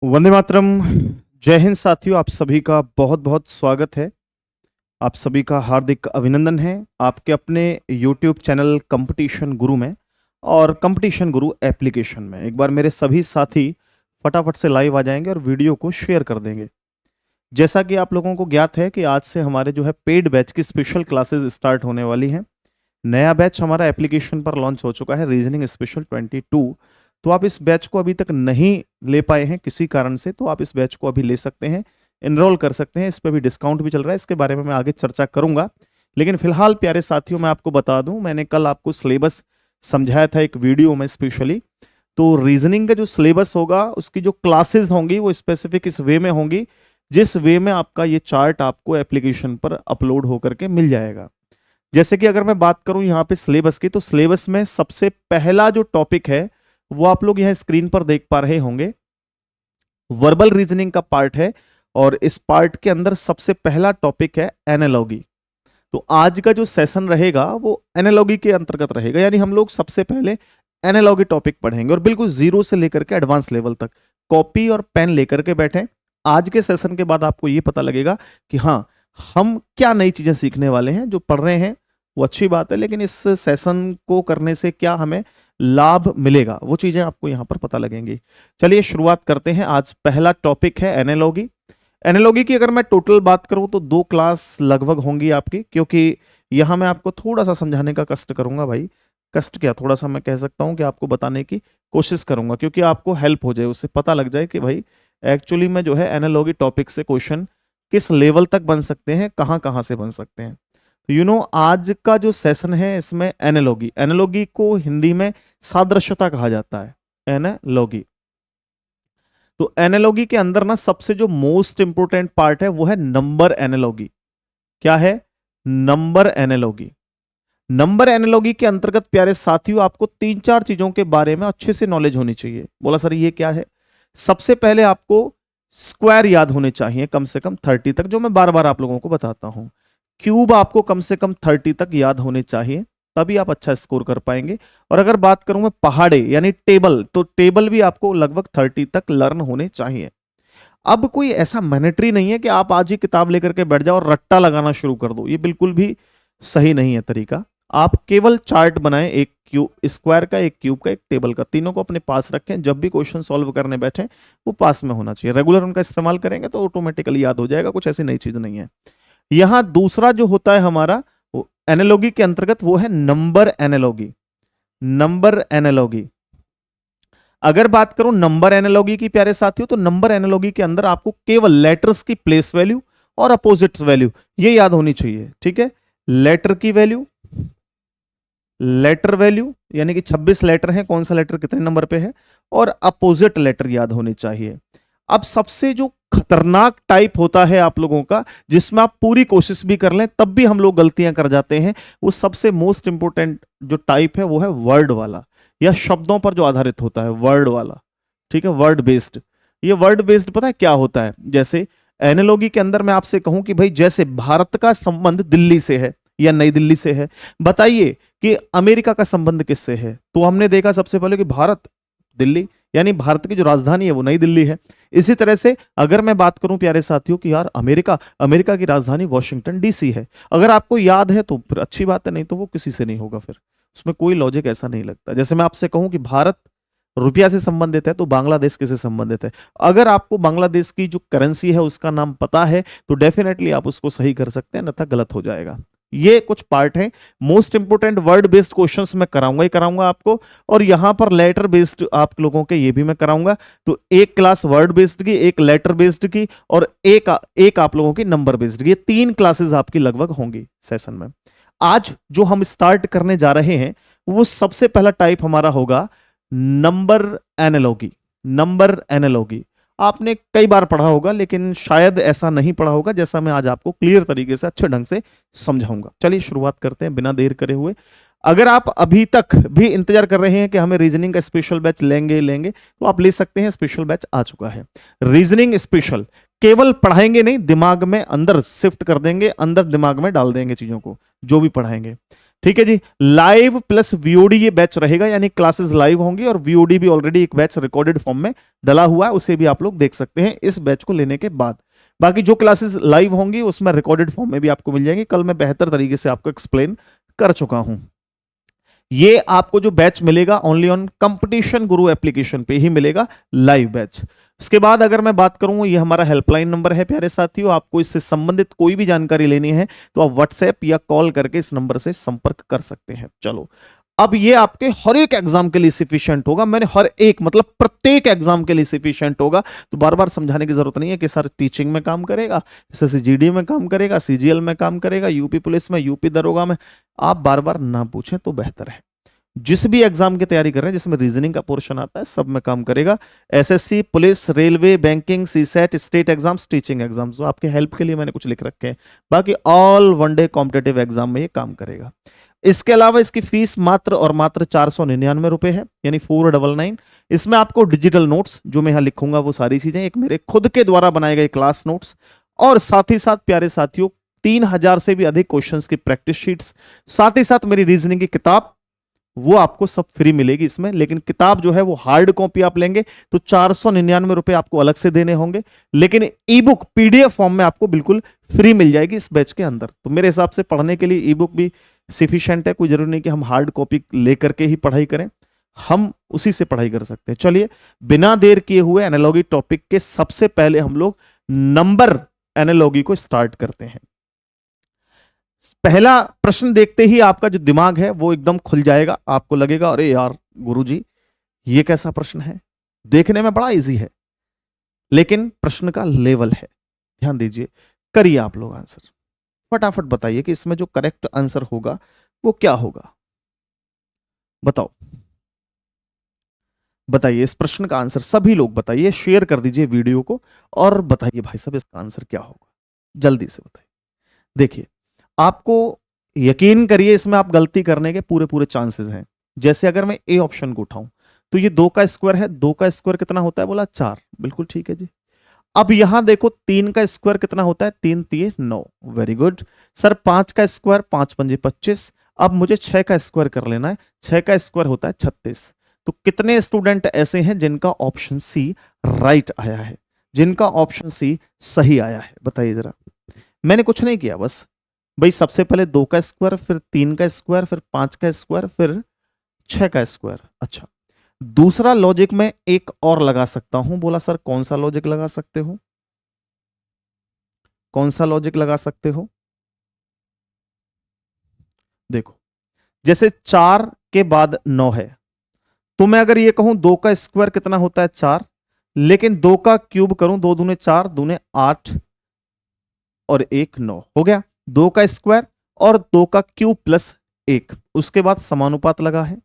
वंदे मातरम। जय हिंद साथियों, आप सभी का बहुत बहुत स्वागत है। आप सभी का हार्दिक अभिनंदन है आपके अपने YouTube चैनल कंपटीशन गुरु में और कंपटीशन गुरु एप्लीकेशन में। एक बार मेरे सभी साथी फटाफट से लाइव आ जाएंगे और वीडियो को शेयर कर देंगे। जैसा कि आप लोगों को ज्ञात है कि आज से हमारे जो है पेड बैच की स्पेशल क्लासेस स्टार्ट होने वाली हैं। नया बैच हमारा एप्लीकेशन पर लॉन्च हो चुका है, रीजनिंग स्पेशल 22। तो आप इस बैच को अभी तक नहीं ले पाए हैं किसी कारण से, तो आप इस बैच को अभी ले सकते हैं, इनरोल कर सकते हैं। इस पर भी डिस्काउंट भी चल रहा है, इसके बारे में मैं आगे चर्चा करूंगा। लेकिन फिलहाल प्यारे साथियों, मैं आपको बता दूं, मैंने कल आपको सिलेबस समझाया था एक वीडियो में स्पेशली। तो रीजनिंग का जो सिलेबस होगा, उसकी जो क्लासेस होंगी वो स्पेसिफिक इस वे में होंगी जिस वे में आपका ये चार्ट आपको एप्लीकेशन पर अपलोड होकर के मिल जाएगा। जैसे कि अगर मैं बात करूं यहाँ पे सिलेबस की, तो सिलेबस में सबसे पहला जो टॉपिक है वो आप लोग यहाँ स्क्रीन पर देख पा रहे होंगे, वर्बल रीजनिंग का पार्ट है। और इस पार्ट के अंदर सबसे पहला टॉपिक है एनालॉगी। तो आज का जो सेशन रहेगा वो एनालॉगी के अंतर्गत रहेगा, यानी हम लोग सबसे पहले एनालॉगी टॉपिक पढ़ेंगे और बिल्कुल जीरो से लेकर के एडवांस लेवल तक कॉपी और पेन लेकर के बैठे। आज के सेशन के बाद आपको ये पता लगेगा कि हाँ, हम क्या नई चीजें सीखने वाले हैं। जो पढ़ रहे हैं वो अच्छी बात है, लेकिन इस सेशन को करने से क्या हमें लाभ मिलेगा, वो चीजें आपको यहाँ पर पता लगेंगी। चलिए शुरुआत करते हैं। आज पहला टॉपिक है एनालॉगी। एनालॉगी की अगर मैं टोटल बात करूं तो 2 क्लास लगभग होंगी आपकी, क्योंकि यहां मैं आपको थोड़ा सा समझाने का कष्ट करूंगा। भाई कष्ट क्या, थोड़ा सा मैं कह सकता हूं कि आपको बताने की कोशिश करूंगा, क्योंकि आपको हेल्प हो जाए, उससे पता लग जाए कि भाई एक्चुअली में जो है एनालॉगी टॉपिक से क्वेश्चन किस लेवल तक बन सकते हैं, कहां कहां से बन सकते हैं। तो आज का जो सेशन है इसमें एनालॉगी, एनालॉगी को हिंदी में सादृश्यता कहा जाता है, एनालॉगी। तो एनालॉगी के अंदर ना सबसे जो मोस्ट इंपोर्टेंट पार्ट है वो है नंबर एनालॉगी। क्या है? Number analogy. नंबर एनालॉगी के अंतर्गत प्यारे साथियों आपको 3-4 चीजों के बारे में अच्छे से नॉलेज होनी चाहिए। बोला सर ये क्या है? सबसे पहले आपको स्क्वायर याद होने चाहिए कम से कम 30 तक, जो मैं बार बार आप लोगों को बताता हूं। क्यूब आपको कम से कम 30 तक याद होने चाहिए, तभी आप अच्छा स्कोर कर पाएंगे। और अगर बात करूं मैं पहाड़े यानी टेबल, तो टेबल भी आपको लगभग 30 तक लर्न होने चाहिए। अब कोई ऐसा मैंडेटरी नहीं है कि आप आज ही किताब लेकर के बैठ जाओ और रट्टा लगाना शुरू कर दो, ये बिल्कुल भी सही नहीं है तरीका। आप केवल चार्ट बनाएं, एक क्यूब स्क्वायर का, एक क्यूब का, एक टेबल का, तीनों को अपने पास रखें। जब भी क्वेश्चन सॉल्व करने बैठे वो पास में होना चाहिए। रेगुलर उनका इस्तेमाल करेंगे तो ऑटोमेटिकली याद हो जाएगा, कुछ ऐसी नई चीज नहीं है। यहां दूसरा जो होता है हमारा एनालॉगी के अंतर्गत, वो है नंबर एनालॉगी। नंबर एनालॉगी, अगर बात करूं नंबर एनालॉगी की प्यारे साथियों, तो नंबर एनालॉगी के अंदर आपको केवल लेटर्स की प्लेस वैल्यू और अपोजिट वैल्यू ये याद होनी चाहिए। ठीक है, लेटर की वैल्यू, लेटर वैल्यू यानी कि 26 लेटर हैं, कौन सा लेटर कितने नंबर पे है, और अपोजिट लेटर याद होने चाहिए। अब सबसे जो खतरनाक टाइप होता है आप लोगों का, जिसमें आप पूरी कोशिश भी कर लें तब भी हम लोग गलतियां कर जाते हैं, वो सबसे मोस्ट इंपोर्टेंट जो टाइप है वो है वर्ड वाला, या शब्दों पर जो आधारित होता है, वर्ड वाला। ठीक है, वर्ड बेस्ड। ये वर्ड बेस्ड पता है क्या होता है? जैसे एनालॉगी के अंदर मैं आपसे कहूं कि भाई जैसे भारत का संबंध दिल्ली से है या नई दिल्ली से है, बताइए कि अमेरिका का संबंध किससे है? तो हमने देखा सबसे पहले कि भारत, दिल्ली, यानी भारत की जो राजधानी है वो नई दिल्ली है। इसी तरह से अगर मैं बात करूं प्यारे साथियों कि यार अमेरिका, अमेरिका की राजधानी वॉशिंगटन डीसी है, अगर आपको याद है तो फिर अच्छी बात है, नहीं तो वो किसी से नहीं होगा, फिर उसमें कोई लॉजिक ऐसा नहीं लगता। जैसे मैं आपसे कहूं कि भारत रुपया से संबंधित है, तो बांग्लादेश किससे संबंधित है? अगर आपको बांग्लादेश की जो करेंसी है उसका नाम पता है तो डेफिनेटली आप उसको सही कर सकते हैं, अन्यथा गलत हो जाएगा। ये कुछ पार्ट है। Most important word based questions मैं कराऊंगा ही कराऊंगा आपको, और यहां पर लेटर बेस्ड आप लोगों के ये भी मैं कराऊंगा। तो एक क्लास वर्ड बेस्ड की, एक लेटर बेस्ड की, और एक आप लोगों की नंबर बेस्ड की। ये 3 क्लासेस आपकी लगभग होंगी सेशन में। आज जो हम स्टार्ट करने जा रहे हैं वो सबसे पहला टाइप हमारा होगा नंबर एनालॉगी। नंबर एनालॉगी आपने कई बार पढ़ा होगा, लेकिन शायद ऐसा नहीं पढ़ा होगा जैसा मैं आज आपको क्लियर तरीके से अच्छे ढंग से समझाऊंगा। चलिए शुरुआत करते हैं बिना देर करे हुए। अगर आप अभी तक भी इंतजार कर रहे हैं कि हमें रीजनिंग का स्पेशल बैच लेंगे लेंगे, तो आप ले सकते हैं, स्पेशल बैच आ चुका है। रीजनिंग स्पेशल केवल पढ़ाएंगे नहीं, दिमाग में अंदर शिफ्ट कर देंगे, अंदर दिमाग में डाल देंगे चीजों को, जो भी पढ़ाएंगे। ठीक है जी। लाइव प्लस वीओडी ये बैच रहेगा, यानी क्लासेस लाइव होंगी और वीओडी भी ऑलरेडी एक बैच रिकॉर्डेड फॉर्म में डला हुआ है, उसे भी आप लोग देख सकते हैं इस बैच को लेने के बाद। बाकी जो क्लासेस लाइव होंगी उसमें रिकॉर्डेड फॉर्म में भी आपको मिल जाएंगे, कल मैं बेहतर तरीके से आपको एक्सप्लेन कर चुका हूं। ये आपको जो बैच मिलेगा only on competition Guru application पे ही मिलेगा, लाइव बैच। इसके बाद अगर मैं बात करूं, ये हमारा हेल्पलाइन नंबर है प्यारे साथियों, आपको इससे संबंधित कोई भी जानकारी लेनी है तो आप व्हाट्सएप या कॉल करके इस नंबर से संपर्क कर सकते हैं। चलो, अब ये आपके हर एक एग्जाम के लिए सफिशिएंट होगा, मैंने हर एक मतलब प्रत्येक एग्जाम के लिए सफिशिएंट होगा, तो बार बार समझाने की जरूरत नहीं है कि सर टीचिंग में काम करेगा, एसएससी जीडी में काम करेगा, सीजीएल में काम करेगा, यूपी पुलिस में, यूपी दरोगा में, आप बार बार ना पूछें तो बेहतर है। जिस भी एग्जाम की तैयारी कर रहे हैं जिसमें रीजनिंग का पोर्शन आता है सब में काम करेगा, SSC, police, railway, banking, CSAT, state exams, teaching exams, तो आपके हेल्प के लिए मैंने कुछ लिख रखे हैं। बाकी ऑल वनडे कॉम्पिटेटिव एग्जाम में ये काम करेगा। इसके अलावा इसकी फीस मात्र और मात्र 499 रुपए है, यानी 499। इसमें आपको डिजिटल नोट्स, जो मैं यहाँ लिखूंगा वो सारी चीजें, एक मेरे खुद के द्वारा बनाए गए क्लास नोट्स, और साथ ही साथ प्यारे साथियों 3000 से भी अधिक क्वेश्चंस की प्रैक्टिस शीट्स, साथ ही साथ मेरी रीजनिंग की किताब, वो आपको सब फ्री मिलेगी इसमें। लेकिन किताब जो है वो हार्ड कॉपी आप लेंगे तो 499 रुपए आपको अलग से देने होंगे, लेकिन ई बुक पीडीएफ फॉर्म में आपको बिल्कुल फ्री मिल जाएगी इस बैच के अंदर। तो मेरे हिसाब से पढ़ने के लिए ई बुक भी सफिशिएंट है, कोई जरूरी नहीं कि हम हार्ड कॉपी लेकर के ही पढ़ाई करें, हम उसी से पढ़ाई कर सकते हैं। चलिए, बिना देर किए हुए एनालॉजी टॉपिक के सबसे पहले हम लोग नंबर एनालॉजी को स्टार्ट करते हैं। पहला प्रश्न देखते ही आपका जो दिमाग है वो एकदम खुल जाएगा, आपको लगेगा अरे यार गुरुजी ये कैसा प्रश्न है, देखने में बड़ा इजी है लेकिन प्रश्न का लेवल है। ध्यान दीजिए, करिए आप लोग आंसर, फटाफट बताइए कि इसमें जो करेक्ट आंसर होगा वो क्या होगा। बताओ, बताइए इस प्रश्न का आंसर, सभी लोग बताइए, शेयर कर दीजिए वीडियो को और बताइए भाई साहब इसका आंसर क्या होगा, जल्दी से बताइए। देखिए, आपको यकीन करिए इसमें आप गलती करने के पूरे पूरे चांसेस हैं। जैसे अगर मैं ए ऑप्शन को उठाऊं तो ये 2 का स्क्वायर है, 2 का स्क्वायर कितना होता है, बोला 4, बिल्कुल ठीक है जी। अब यहां देखो 3 का स्क्वायर कितना होता है, 3 3 9, वेरी गुड सर। 5 का स्क्वायर, 5 5 25। अब मुझे 6 का स्क्वायर कर लेना है, 6 का स्क्वायर होता है 36। तो कितने स्टूडेंट ऐसे हैं जिनका ऑप्शन सी राइट आया है, जिनका ऑप्शन सी सही आया है, बताइए जरा। मैंने कुछ नहीं किया, बस भाई सबसे पहले 2 का स्क्वायर, फिर 3 का स्क्वायर, फिर 5 का स्क्वायर, फिर 6 का स्क्वायर। अच्छा, दूसरा लॉजिक मैं एक और लगा सकता हूं, बोला सर कौन सा लॉजिक लगा सकते हो, कौन सा लॉजिक लगा सकते हो। देखो, जैसे 4 के बाद 9 है, तो मैं अगर ये कहूं 2 का स्क्वायर कितना होता है 4, लेकिन 2 का क्यूब करूं, 2 दूने 4, दूने 8 और 1 9 हो गया। 2 का स्क्वायर और 2 का क्यूब प्लस 1, उसके बाद समानुपात लगा है।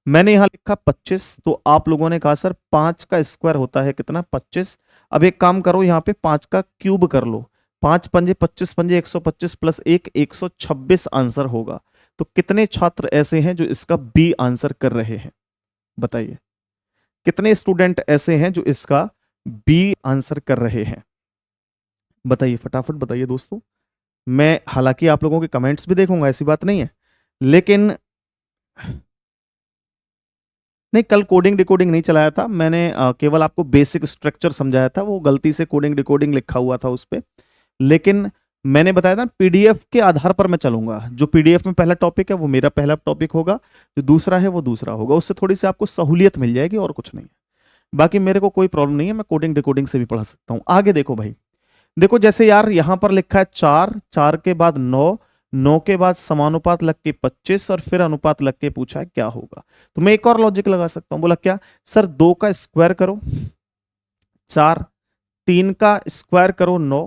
मैंने यहां लिखा 25, तो आप लोगों ने कहा सर 5 का स्क्वायर होता है कितना, 25। अब एक काम करो, यहां पे 5 का क्यूब कर लो, 5 पंजे 25 पंजे 125 प्लस 1 126 आंसर होगा। तो कितने छात्र ऐसे हैं जो इसका बी आंसर कर रहे हैं, बताइए। कितने स्टूडेंट ऐसे हैं जो इसका बी आंसर कर रहे हैं, बताइए, फटाफट बताइए दोस्तों। मैं हालांकि आप लोगों के कमेंट्स भी देखूंगा, ऐसी बात नहीं है, लेकिन नहीं, कल कोडिंग डिकोडिंग नहीं चलाया था मैंने, केवल आपको बेसिक स्ट्रक्चर समझाया था, वो गलती से कोडिंग डिकोडिंग लिखा हुआ था उस पर। लेकिन मैंने बताया था पीडीएफ के आधार पर मैं चलूंगा, जो पीडीएफ में पहला टॉपिक है वो मेरा पहला टॉपिक होगा, जो दूसरा है वो दूसरा होगा, उससे थोड़ी सी आपको सहूलियत मिल जाएगी और कुछ नहीं है। बाकी मेरे को कोई प्रॉब्लम नहीं है, मैं कोडिंग डिकोडिंग से भी पढ़ा सकता हूं। आगे देखो भाई, देखो जैसे यार यहां पर लिखा है 4, 4 के बाद 9, 9 के बाद समानुपात लग के 25 और फिर अनुपात लग के पूछा है क्या होगा। तो मैं एक और लॉजिक लगा सकता हूं, बोला क्या सर 2 का स्क्वायर करो 4, 3 का स्क्वायर करो 9,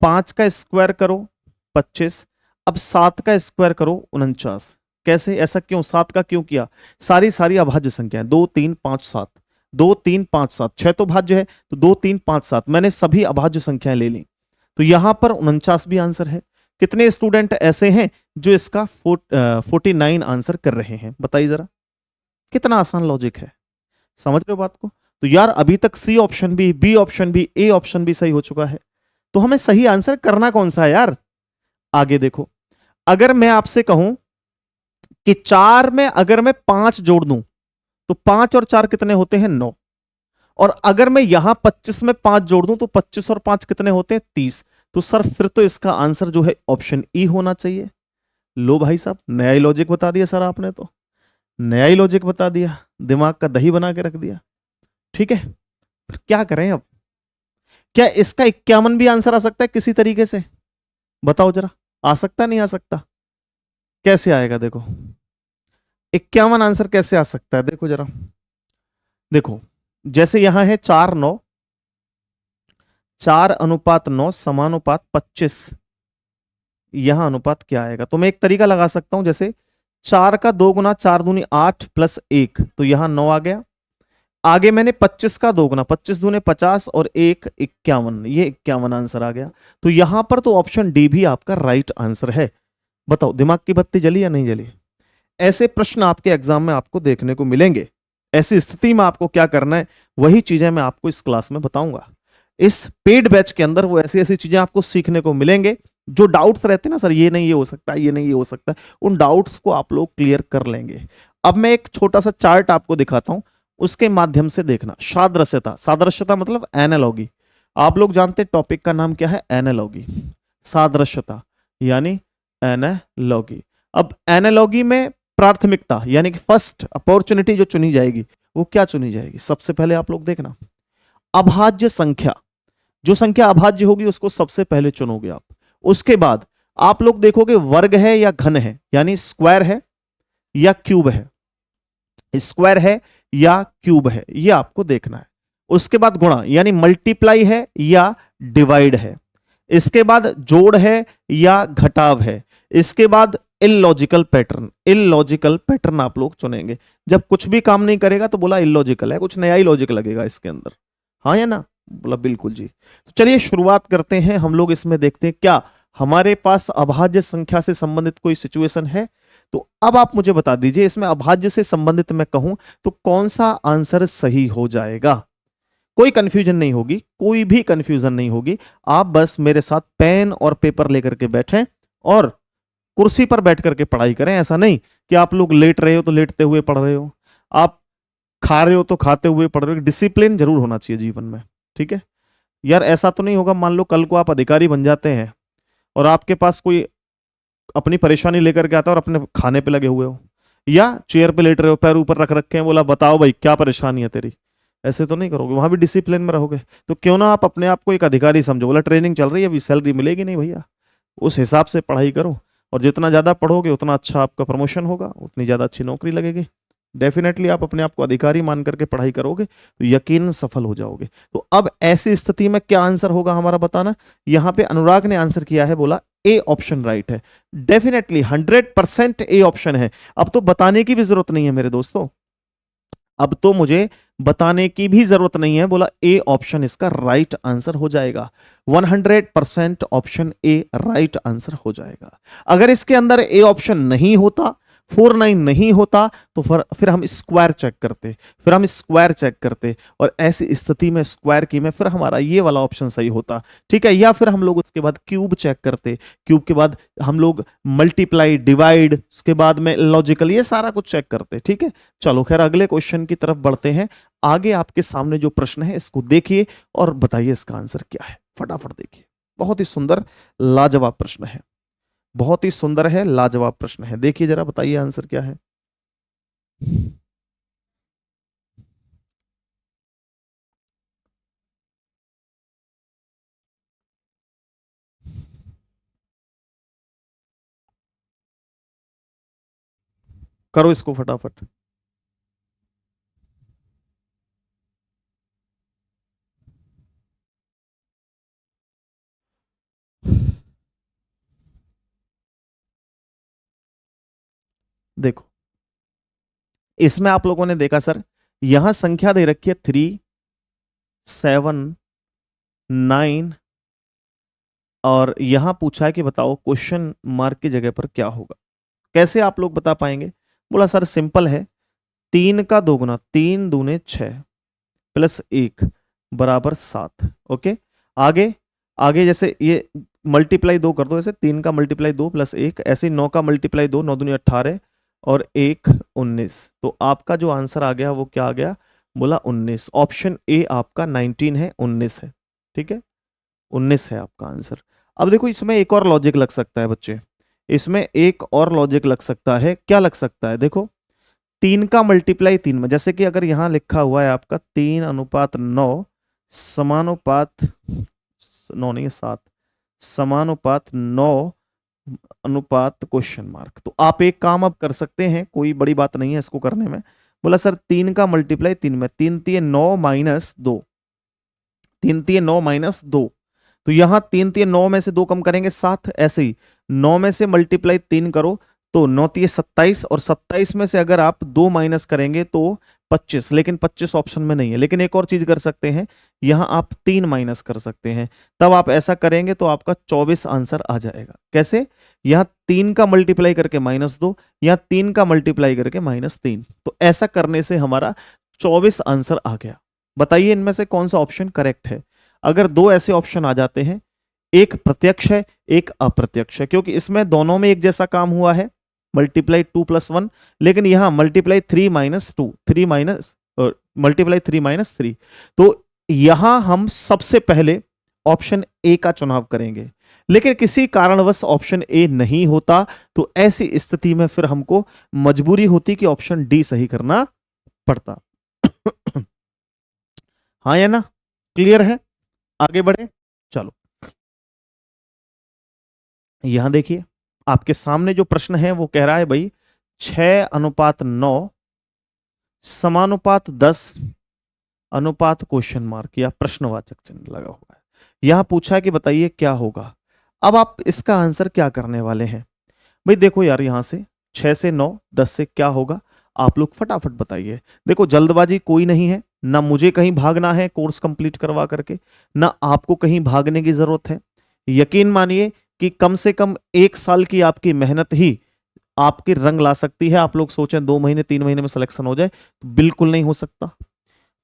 5 का स्क्वायर करो 25, अब 7 का स्क्वायर करो 49। कैसे, ऐसा क्यों, 7 का क्यों किया, सारी सारी अभाज्य संख्या है, 2 3 5 7, 2 3 5 7, 6 तो भाज्य है, तो 2 3 5 7 मैंने सभी अभाज्य संख्याएं ले ली, तो यहां पर 49 भी आंसर है। कितने स्टूडेंट ऐसे हैं जो इसका 49 आंसर कर रहे हैं, बताइए जरा। कितना आसान लॉजिक है, समझ रहे हो बात को। तो यार अभी तक सी ऑप्शन भी, बी ऑप्शन भी, ए ऑप्शन भी सही हो चुका है, तो हमें सही आंसर करना कौन सा है यार। आगे देखो, अगर मैं आपसे कहूं कि 4 में अगर मैं 5 जोड़ दूं तो 5 और 4 कितने होते हैं? 9। और अगर मैं यहां 25 में 5 जोड़ दूं तो 25 और 5 कितने होते हैं? 30। तो सर फिर तो इसका आंसर जो है ऑप्शन ई होना चाहिए। लो भाई साहब, नया ही लॉजिक बता दिया सर आपने तो, नया ही लॉजिक बता दिया, दिमाग का दही बना के रख दिया। ठीक है, फिर क्या करें अब? क्या इसका 51 भी आंसर आ सकता है किसी तरीके से? बताओ जरा, आ सकता नहीं आ सकता? कैसे आएगा देखो, 51 आंसर कैसे आ सकता है? देखो जरा, देखो जैसे यहां है 4:9, 4:9 समानुपात 25, यहां अनुपात क्या आएगा? तो मैं एक तरीका लगा सकता हूं, जैसे 4 का 2 गुना 4 दूनी 8 प्लस 1, तो यहां 9 आ गया। आगे मैंने 25 का 2 गुना 25 दूने 50 और 1 51, ये 51 आंसर आ गया। तो यहां पर तो ऑप्शन डी भी आपका राइट आंसर है। बताओ दिमाग की बत्ती जली या नहीं जली? ऐसे प्रश्न आपके एग्जाम में आपको देखने को मिलेंगे। ऐसी स्थिति में आपको क्या करना है, वही चीजें मैं आपको इस क्लास में बताऊंगा। इस पेड बैच के अंदर वो ऐसी ऐसी चीजें आपको सीखने को मिलेंगे, जो डाउट्स रहते हैं ना सर, ये नहीं ये हो सकता, ये नहीं ये हो सकता, उन डाउट्स को आप लोग क्लियर कर लेंगे। अब मैं एक छोटा सा चार्ट आपको दिखाता हूं, उसके माध्यम से देखना। सादृश्यता, सादृश्यता मतलब एनालॉगी। आप लोग जानते हैं टॉपिक का नाम क्या है? एनालॉगी। सादृश्यता यानी एनालॉगी। अब एनालॉगी में प्राथमिकता यानी कि फर्स्ट अपॉर्चुनिटी जो चुनी जाएगी, वो क्या चुनी जाएगी? सबसे पहले आप लोग देखना, अभाज्य संख्या। जो संख्या अभाज्य होगी उसको सबसे पहले चुनोगे आप। उसके बाद आप लोग देखोगे वर्ग है या घन है, यानी स्क्वायर है या क्यूब है, स्क्वायर है या क्यूब है, ये आपको देखना है। उसके बाद गुणा यानी मल्टीप्लाई है या डिवाइड है। इसके बाद जोड़ है या घटाव है। इसके बाद इलॉजिकल पैटर्न, इलॉजिकल पैटर्न आप लोग चुनेंगे। जब कुछ भी काम नहीं करेगा तो बोला इलॉजिकल है, कुछ नया ही लॉजिक लगेगा इसके अंदर, हाँ या ना? बोला बिल्कुल जी। तो चलिए शुरुआत करते हैं हम लोग। इसमें देखते हैं क्या हमारे पास अभाज्य संख्या से संबंधित कोई सिचुएशन है। तो अब आप मुझे बता दीजिए, इसमें अभाज्य से संबंधित मैं कहूं तो कौन सा आंसर सही हो जाएगा? कोई कंफ्यूजन नहीं होगी, कोई भी कंफ्यूजन नहीं होगी। आप बस मेरे साथ पेन और पेपर लेकर के बैठें और कुर्सी पर बैठ करके पढ़ाई करें। ऐसा नहीं कि आप लोग लेट रहे हो तो लेटते हुए पढ़ रहे हो, आप खा रहे हो तो खाते हुए पढ़ रहे हो। डिसिप्लिन जरूर होना चाहिए जीवन में, ठीक है यार? ऐसा तो नहीं होगा मान लो कल को आप अधिकारी बन जाते हैं और आपके पास कोई अपनी परेशानी लेकर के आता है और अपने खाने पे लगे हुए हो या चेयर पे लेट रहे हो, पैर ऊपर रख रखे हैं, बोला बताओ भाई क्या परेशानी है तेरी। ऐसे तो नहीं करोगे, वहां भी डिसिप्लिन में रहोगे। तो क्यों ना आप अपने आप को एक अधिकारी समझो। बोला ट्रेनिंग चल रही है, अभी सैलरी मिलेगी नहीं भैया, उस हिसाब से पढ़ाई करो। और जितना ज्यादा पढ़ोगे उतना अच्छा आपका प्रमोशन होगा, उतनी ज्यादा अच्छी नौकरी लगेगी। डेफिनेटली आप अपने आप को अधिकारी मान करके पढ़ाई करोगे तो यकीन सफल हो जाओगे। तो अब ऐसी स्थिति में क्या आंसर होगा हमारा बताना। यहां पे अनुराग ने आंसर किया है, बोला ए ऑप्शन राइट है। डेफिनेटली 100% ए ऑप्शन है। अब तो बताने की भी जरूरत नहीं है मेरे दोस्तों, अब तो मुझे बताने की भी जरूरत नहीं है। बोला ए ऑप्शन इसका राइट आंसर हो जाएगा। 100% ऑप्शन ए राइट आंसर हो जाएगा। अगर इसके अंदर ए ऑप्शन नहीं होता, 49 नहीं होता, तो फिर हम स्क्वायर चेक करते, फिर हम स्क्वायर चेक करते और ऐसी स्थिति में स्क्वायर की में फिर हमारा ये वाला ऑप्शन सही होता, ठीक है। या फिर हम लोग उसके बाद क्यूब चेक करते, क्यूब के बाद हम लोग मल्टीप्लाई, डिवाइड, उसके बाद में लॉजिकल, ये सारा कुछ चेक करते, ठीक है। चलो खैर अगले क्वेश्चन की तरफ बढ़ते हैं। आगे आपके सामने जो प्रश्न है इसको देखिए और बताइए इसका आंसर क्या है। फटाफट देखिए, बहुत ही सुंदर लाजवाब प्रश्न है, बहुत ही सुंदर है, लाजवाब प्रश्न है। देखिए जरा, बताइए आंसर क्या है। करो इसको फटाफट। देखो इसमें आप लोगों ने देखा सर, यहां संख्या दे रखी है 3, 7, 9 और यहां पूछा है कि बताओ क्वेश्चन मार्क की जगह पर क्या होगा। कैसे आप लोग बता पाएंगे? बोला सर सिंपल है, 3 का 2 गुना, 3 दूने 6 प्लस 1 बराबर 7। ओके, आगे आगे जैसे ये मल्टीप्लाई 2 कर दो, ऐसे 3 का मल्टीप्लाई 2 प्लस 1, ऐसे 9 का मल्टीप्लाई 2, 9 दूनी 18 और एक 19। तो आपका जो आंसर आ गया वो क्या आ गया, बोला 19। ऑप्शन ए आपका 19 है, 19 है। ठीक है, 19 है आपका आंसर। अब देखो इसमें एक और लॉजिक लग सकता है बच्चे, इसमें एक और लॉजिक लग सकता है। क्या लग सकता है, देखो 3 का मल्टीप्लाई 3 में, जैसे कि अगर यहां लिखा हुआ है आपका 3:9 समानुपात 9 नहीं 7 समानुपात 9 अनुपात क्वेश्चन मार्क, तो आप एक काम अब कर सकते हैं, कोई बड़ी बात नहीं है इसको करने में। बोला सर 3 का मल्टीप्लाई 3 में, 3 3 9 माइनस 2, 3 3 9 माइनस 2। तो यहां 3 3 9 में से 2 कम करेंगे 7, ऐसे ही 9 में से मल्टीप्लाई 3 करो तो 9 3 27, और 27 में से अगर आप 2 माइनस करेंगे तो 25, लेकिन 25 ऑप्शन में नहीं है। लेकिन एक और चीज कर सकते हैं, यहां आप 3 माइनस कर सकते हैं, तब आप ऐसा करेंगे तो आपका 24 आंसर आ जाएगा। कैसे, यहां 3 का मल्टीप्लाई करके -2, यहां 3 का मल्टीप्लाई करके -3, तो ऐसा करने से हमारा 24 आंसर आ गया। बताइए इनमें से कौन सा ऑप्शन करेक्ट है। अगर दो ऐसे ऑप्शन आ जाते हैं, एक प्रत्यक्ष है एक अप्रत्यक्ष है, क्योंकि इसमें दोनों में एक जैसा काम हुआ है, मल्टीप्लाई 2 + 1, लेकिन यहां मल्टीप्लाई 3 - 2, 3 माइनस मल्टीप्लाई 3 - 3। तो यहां हम सबसे पहले ऑप्शन ए का चुनाव करेंगे, लेकिन किसी कारणवश ऑप्शन ए नहीं होता, तो ऐसी स्थिति में फिर हमको मजबूरी होती कि ऑप्शन डी सही करना पड़ता। हाँ या ना, क्लियर है, आगे बढ़े, चलो। यहां देखिए आपके सामने जो प्रश्न है वो कह रहा है भाई 6:9 समानुपात 10 अनुपात क्वेश्चन मार्क या प्रश्नवाचक चिन्ह लगा हुआ है। यहां पूछा है कि बताइए क्या होगा। अब आप इसका आंसर क्या करने वाले हैं भाई, देखो यार यहां से 6 से 9 10 से क्या होगा, आप लोग फटाफट बताइए। देखो जल्दबाजी कोई नहीं है, ना मुझे कहीं भागना है कोर्स कंप्लीट करवा करके, ना आपको कहीं भागने की जरूरत है। यकीन मानिए कि कम से कम 1 साल की आपकी मेहनत ही आपके रंग ला सकती है। आप लोग सोचें 2 महीने 3 महीने में सिलेक्शन हो जाए, तो बिल्कुल नहीं हो सकता।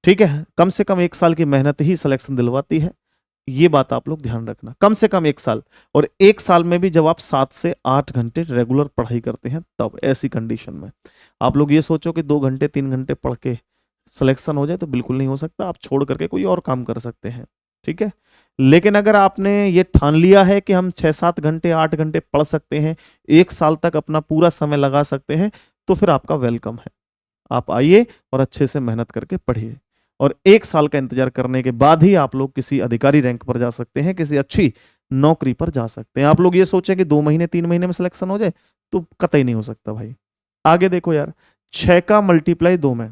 ठीक है, कम से कम 1 साल की मेहनत ही सिलेक्शन दिलवाती है, ये बात आप लोग ध्यान रखना। कम से कम 1 साल, और 1 साल में भी जब आप 7 से 8 घंटे रेगुलर पढ़ाई करते हैं, तब ऐसी कंडीशन में आप लोग ये सोचो कि 2 घंटे 3 घंटे पढ़ के सिलेक्शन हो जाए, तो बिल्कुल नहीं हो सकता। आप छोड़ करके कोई और काम कर सकते हैं, ठीक है। लेकिन अगर आपने ये ठान लिया है कि हम 6-7 घंटे 8 घंटे पढ़ सकते हैं, 1 साल तक अपना पूरा समय लगा सकते हैं, तो फिर आपका वेलकम है। आप आइए और अच्छे से मेहनत करके पढ़िए, और 1 साल का इंतजार करने के बाद ही आप लोग किसी अधिकारी रैंक पर जा सकते हैं, किसी अच्छी नौकरी पर जा सकते हैं। आप लोग ये सोचें कि 2 महीने 3 महीने में सिलेक्शन हो जाए, तो कतई नहीं हो सकता भाई। आगे देखो यार, 6 का मल्टीप्लाई 2 में,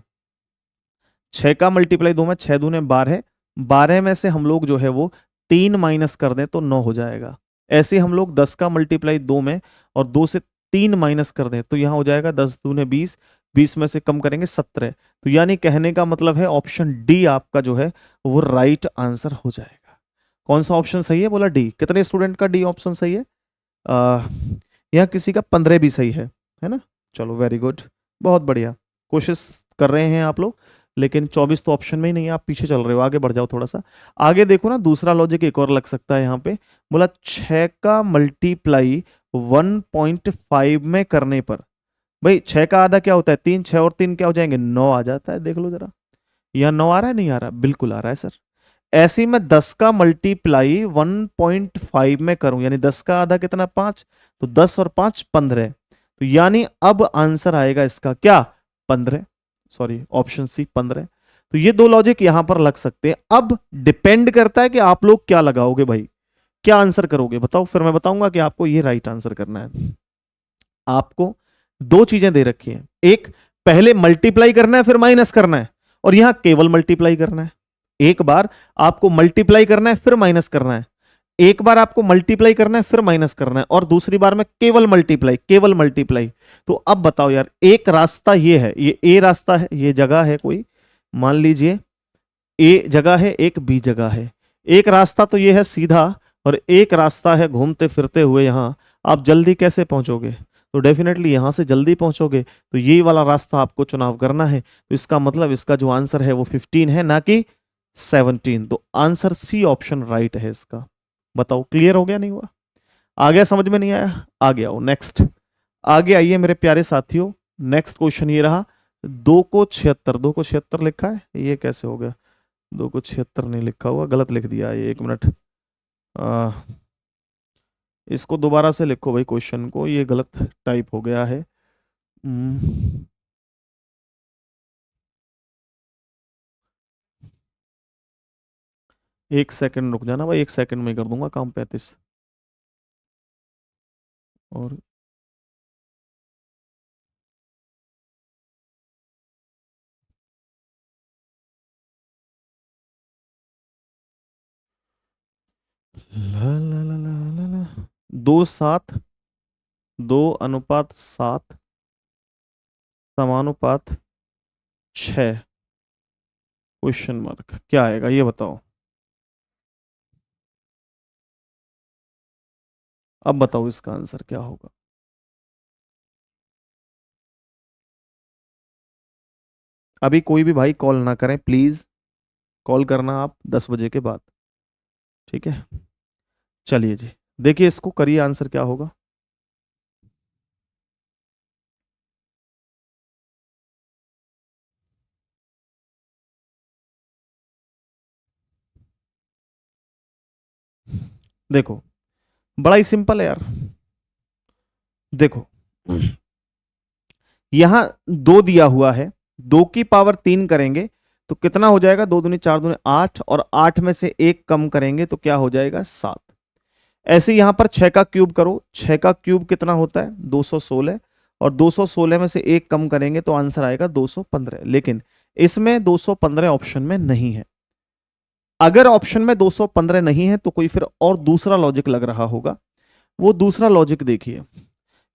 6 का मल्टीप्लाई 2 में 6 दूने 12, 12 में से हम लोग जो है वो 3 माइनस कर दें तो 9 हो जाएगा। ऐसे हम लोग 10 का मल्टीप्लाई 2 में और 2 से 3 माइनस कर दें तो यहाँ हो जाएगा 10 दूने 20, 20 में से कम करेंगे 17। तो यानी कहने का मतलब है ऑप्शन डी आपका जो है वो राइट आंसर हो जाएगा। कौन सा ऑप्शन सही है, बोला डी। कितने स्टूडेंट का डी ऑप्शन सही है, यहाँ किसी का 15 भी सही है ना। चलो वेरी गुड, बहुत बढ़िया, कोशिश कर रहे हैं आप लोग, लेकिन 24 तो ऑप्शन में ही नहीं है, आप पीछे चल रहे हो। आगे बढ़ जाओ थोड़ा सा, आगे देखो ना, दूसरा लॉजिक एक और लग सकता है यहाँ पे। बोला 6 का मल्टीप्लाई 1.5 में करने पर, भाई 6 का आधा क्या होता है 3, 6 और 3 क्या हो जाएंगे 9 आ जाता है। देख लो जरा, यहाँ 9 आ रहा है, नहीं आ रहा, बिल्कुल आ रहा है सर। ऐसे ही मैं 10 का मल्टीप्लाई 1.5 में करूं, यानी 10 का आधा कितना 5, तो 10 और 5 15, तो यानी अब आंसर आएगा इसका क्या 15, सॉरी ऑप्शन सी 15। तो ये दो लॉजिक यहां पर लग सकते हैं। अब डिपेंड करता है कि आप लोग क्या लगाओगे भाई, क्या आंसर करोगे बताओ, फिर मैं बताऊंगा कि आपको ये राइट आंसर करना है। आपको दो चीजें दे रखी हैं, एक पहले मल्टीप्लाई करना है फिर माइनस करना है, और यहां केवल मल्टीप्लाई करना है। एक बार आपको मल्टीप्लाई करना है फिर माइनस करना है, एक बार आपको मल्टीप्लाई करना है फिर माइनस करना है, और दूसरी बार में केवल मल्टीप्लाई, केवल मल्टीप्लाई। तो अब बताओ यार, एक रास्ता ये है, ये ए रास्ता है, ये जगह है कोई, मान लीजिए ए जगह है एक बी जगह है। एक रास्ता तो ये है सीधा, और एक रास्ता है घूमते फिरते हुए। यहां आप जल्दी कैसे पहुंचोगे, तो डेफिनेटली यहां से जल्दी पहुंचोगे, तो यही वाला रास्ता आपको चुनाव करना है। तो इसका मतलब इसका जो आंसर है वो 15 है, ना कि 17। तो आंसर सी ऑप्शन राइट है इसका। बताओ क्लियर हो गया नहीं हुआ, आ गया समझ में नहीं आया, आ गया हो नेक्स्ट। आगे आइए मेरे प्यारे साथियों, नेक्स्ट क्वेश्चन ये रहा, 2 को 76 लिखा है, ये कैसे हो गया? 2 को 76 नहीं लिखा हुआ, गलत लिख दिया ये, 1 मिनट। आ, इसको दोबारा से लिखो भाई, क्वेश्चन को, ये गलत टाइप हो गया है। हम्म, 1 सेकंड रुक जाना भाई, 1 सेकंड में कर दूंगा काम, 35। और ला ला ला ला ला ला 2 7, 2:7 समानुपात 6, क्वेश्चन मार्क, क्या आएगा ये बताओ। अब बताओ इसका आंसर क्या होगा। अभी कोई भी भाई कॉल ना करें प्लीज, कॉल करना आप 10 बजे के बाद, ठीक है? चलिए जी, देखिए इसको करिए, आंसर क्या होगा। देखो, बड़ा ही सिंपल है यार। देखो, यहां 2 दिया हुआ है, 2 की पावर 3 करेंगे तो कितना हो जाएगा? 2 दूनी 4 दूनी 8, और 8 में से 1 कम करेंगे तो क्या हो जाएगा? 7। ऐसे यहां पर 6 का क्यूब करो, 6 का क्यूब कितना होता है? 216, और 216 में से 1 कम करेंगे तो आंसर आएगा 215। लेकिन इसमें 215 ऑप्शन में नहीं है। अगर ऑप्शन में 215 नहीं है तो कोई फिर और दूसरा लॉजिक लग रहा होगा। वो दूसरा लॉजिक देखिए,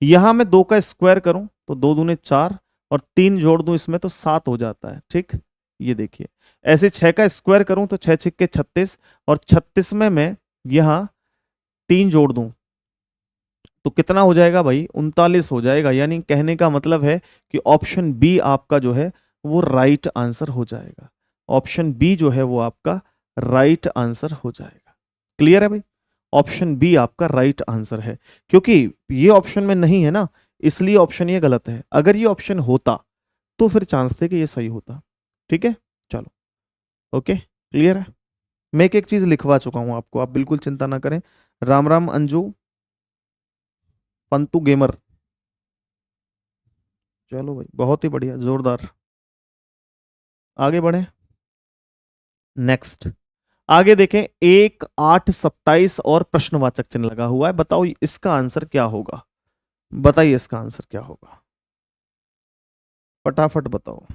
यहां मैं 2 का स्क्वायर करूं तो 2 दूनी 4, और 3 जोड़ दूं इसमें तो 7 हो जाता है, ठीक? ये देखिए, ऐसे 6 का स्क्वायर करूं तो 6 6 36, और 36 में मैं यहां 3 जोड़ दूं तो कितना हो जाएगा भाई? 39 हो जाएगा। यानी कहने का मतलब है कि ऑप्शन बी आपका जो है वो राइट आंसर हो जाएगा। ऑप्शन बी जो है वो आपका राइट आंसर हो जाएगा। क्लियर है भाई? ऑप्शन बी आपका राइट आंसर है, क्योंकि ये ऑप्शन में नहीं है ना, इसलिए ऑप्शन ये गलत है। अगर ये ऑप्शन होता तो फिर चांस थे कि ये सही होता। ठीक है, चलो, ओके, क्लियर है। मैं एक एक चीज लिखवा चुका हूं आपको, आप बिल्कुल चिंता ना करें। राम राम अंजू, पंतु गेमर। चलो भाई, बहुत ही बढ़िया, जोरदार। आगे बढ़े, नेक्स्ट। आगे देखें, 1 8 27 और प्रश्नवाचक चिन्ह लगा हुआ है, बताओ इसका आंसर क्या होगा। बताइए इसका आंसर क्या होगा, फटाफट बताओ।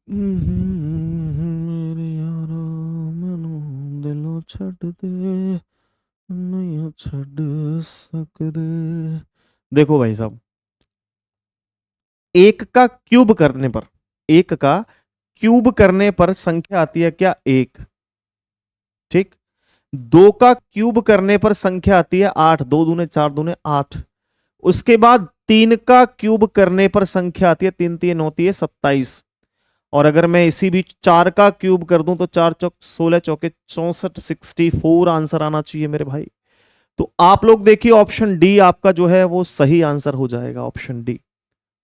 मेरे यारो, मैनू दिलों छड़ दे, नहीं छड़ सकदे। देखो भाई साहब, एक का क्यूब करने पर, एक का क्यूब करने पर संख्या आती है क्या? एक, ठीक। 2 का क्यूब करने पर संख्या आती है 8, 2 दूने 4 दूने 8। उसके बाद 3 का क्यूब करने पर संख्या आती है 3 3 9 27। और अगर मैं इसी बीच 4 का क्यूब कर दूं तो 4 चौक 16 चौके 64, 64 आंसर आना चाहिए मेरे भाई। तो आप लोग देखिए, ऑप्शन डी आपका जो है वो सही आंसर हो जाएगा, ऑप्शन डी।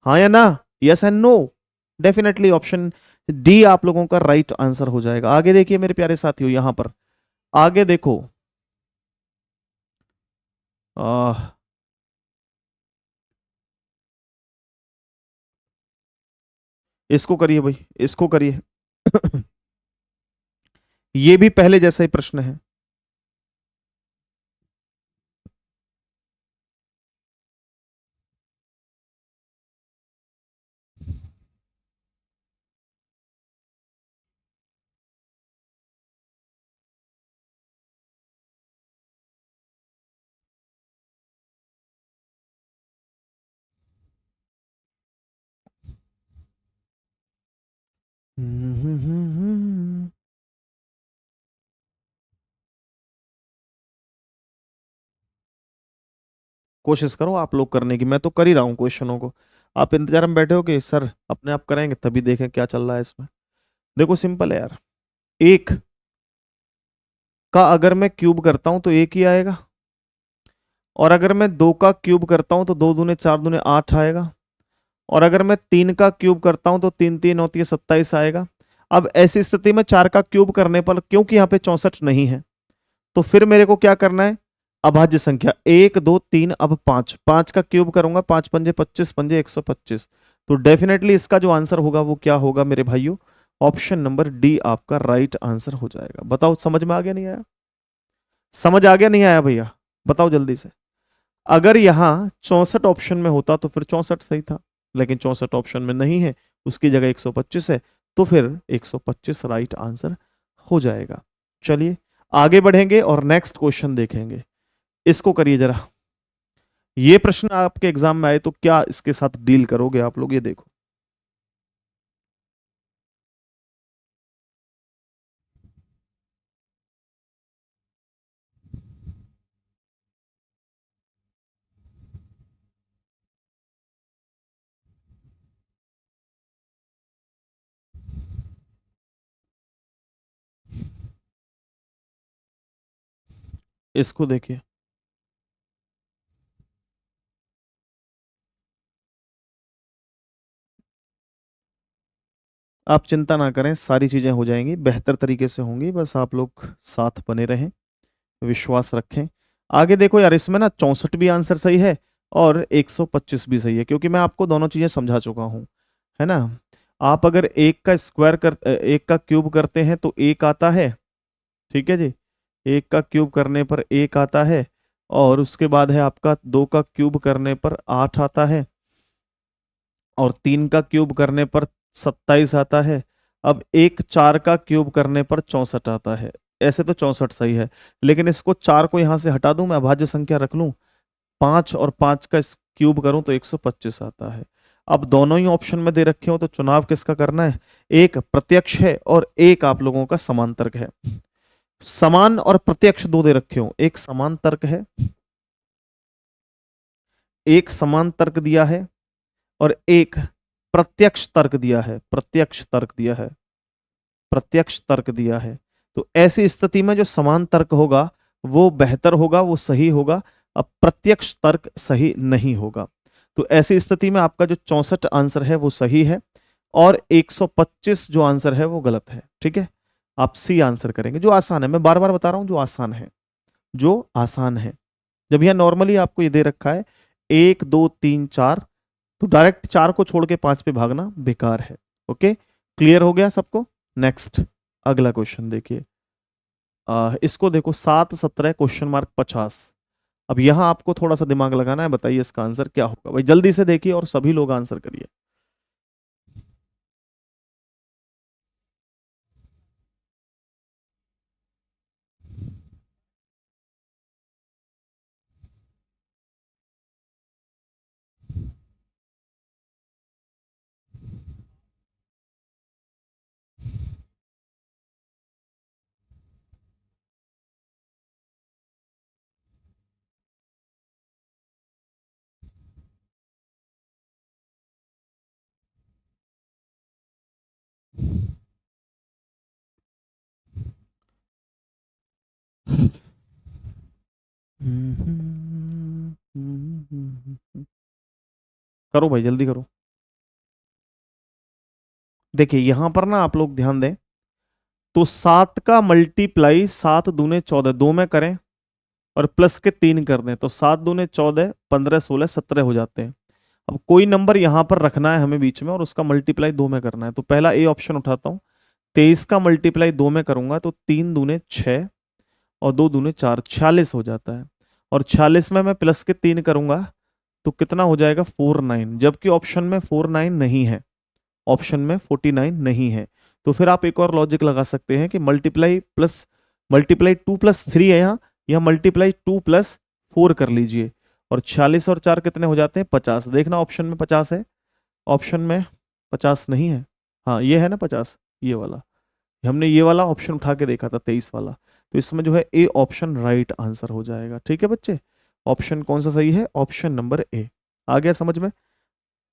हाँ या ना? Yes and no? Definitely option D आप लोगों का राइट आंसर हो जाएगा। आगे देखिए मेरे प्यारे साथियों, यहां पर आगे देखो, आ, इसको करिए भाई, इसको करिए। ये भी पहले जैसा ही प्रश्न है। कोशिश करो आप लोग करने की, मैं तो कर ही रहा हूँ क्वेश्चनों को। आप इंतजार में बैठे हो कि सर अपने आप करेंगे, तभी देखें क्या चल रहा है इसमें। देखो सिंपल है यार, एक का अगर मैं क्यूब करता हूं तो एक ही आएगा, और अगर मैं दो का क्यूब करता हूं तो दो दूने चार दूने आठ आएगा, और अगर मैं तीन का क्यूब करता हूं तो तीन तीन होती है 27 आएगा। अब ऐसी स्थिति में चार का क्यूब करने पर, क्योंकि यहाँ पे 64 नहीं है, तो फिर मेरे को क्या करना है, अभाज्य संख्या एक दो तीन, अब पांच, पांच का क्यूब करूंगा, पांच पंजे 25, पंजे 125। तो डेफिनेटली इसका जो आंसर होगा वो क्या होगा मेरे भाइयों, ऑप्शन नंबर डी आपका राइट आंसर हो जाएगा। बताओ समझ में आ गया नहीं आया, समझ आ गया नहीं आया भैया, बताओ जल्दी से। अगर यहाँ 64 ऑप्शन में होता तो फिर 64 सही था, लेकिन 64 ऑप्शन में नहीं है, उसकी जगह 125 है, तो फिर 125 राइट आंसर हो जाएगा। चलिए आगे बढ़ेंगे और नेक्स्ट क्वेश्चन देखेंगे। इसको करिए जरा, ये प्रश्न आपके एग्जाम में आए तो क्या इसके साथ डील करोगे आप लोग, ये देखो। इसको देखिए, आप चिंता ना करें, सारी चीजें हो जाएंगी, बेहतर तरीके से होंगी, बस आप लोग साथ बने रहें, विश्वास रखें। आगे देखो यार, इसमें ना 64 भी आंसर सही है और 125 भी सही है, क्योंकि मैं आपको दोनों चीजें समझा चुका हूं, है ना। आप अगर एक का स्क्वायर कर, एक का क्यूब करते हैं तो एक आता है, ठीक है जी, एक का क्यूब करने पर एक आता है, और उसके बाद है आपका दो का क्यूब करने पर आठ आता है, और तीन का क्यूब करने पर 27 आता है। अब एक चार का क्यूब करने पर 64 आता है। ऐसे तो 64 सही है, लेकिन इसको चार को यहां से हटा दूं, मैं अभाज्य संख्या रख लूं, पांच और पांच का क्यूब करूं तो 125 आता है। अब दोनों ही ऑप्शन में दे रखे हो तो चुनाव किसका करना है, एक प्रत्यक्ष है और एक आप लोगों का समान तर्क है। समान और प्रत्यक्ष दो दे रखे हो, एक समान तर्क है, एक समान तर्क दिया है, और एक प्रत्यक्ष तर्क दिया है, प्रत्यक्ष तर्क दिया है, प्रत्यक्ष तर्क दिया है। तो ऐसी स्थिति में जो समान तर्क होगा वो बेहतर होगा, वो सही होगा। अब प्रत्यक्ष तर्क सही नहीं होगा, तो ऐसी स्थिति में आपका जो 64 आंसर है वो सही है, और 125 जो आंसर है वो गलत है। ठीक है, आप सी आंसर करेंगे, जो आसान है, मैं बार बार बता रहा हूं, जो आसान है, जो आसान है। जब यह नॉर्मली आपको ये दे रखा है एक दो तीन चार, तो डायरेक्ट चार को छोड़ के पांच पे भागना बेकार है। ओके, क्लियर हो गया सबको। नेक्स्ट अगला क्वेश्चन देखिए, इसको देखो, 7 17 क्वेश्चन मार्क 50। अब यहां आपको थोड़ा सा दिमाग लगाना है, बताइए इसका आंसर क्या होगा भाई, जल्दी से देखिए और सभी लोग आंसर करिए। करो भाई जल्दी करो। देखिए यहां पर ना आप लोग ध्यान दें, तो सात का मल्टीप्लाई, सात दूने 14, दो में करें और प्लस के तीन कर दें, तो सात दूने 14, 15 16 17 हो जाते हैं। अब कोई नंबर यहां पर रखना है हमें बीच में, और उसका मल्टीप्लाई दो में करना है, तो पहला ए ऑप्शन उठाता हूं। 23 का मल्टीप्लाई दो में करूंगा तो तीन दूने 6 और दो दूने 4, 46 हो जाता है। और 46 में मैं प्लस के तीन करूंगा तो कितना हो जाएगा, 49, जबकि ऑप्शन में 49 नहीं है, ऑप्शन में 49 नहीं है। तो फिर आप एक और लॉजिक लगा सकते हैं कि मल्टीप्लाई प्लस, मल्टीप्लाई 2 + 3 है यहाँ, या मल्टीप्लाई 2 + 4 कर लीजिए, और 46 और 4 कितने हो जाते हैं, 50। देखना ऑप्शन में 50 है, ऑप्शन में 50 नहीं है, हाँ ये है ना 50, ये वाला, हमने ये वाला ऑप्शन उठा के देखा था 23 वाला। तो इसमें जो है ए ऑप्शन राइट आंसर हो जाएगा। ठीक है बच्चे, ऑप्शन कौन सा सही है? Option number A. आ गया समझ में?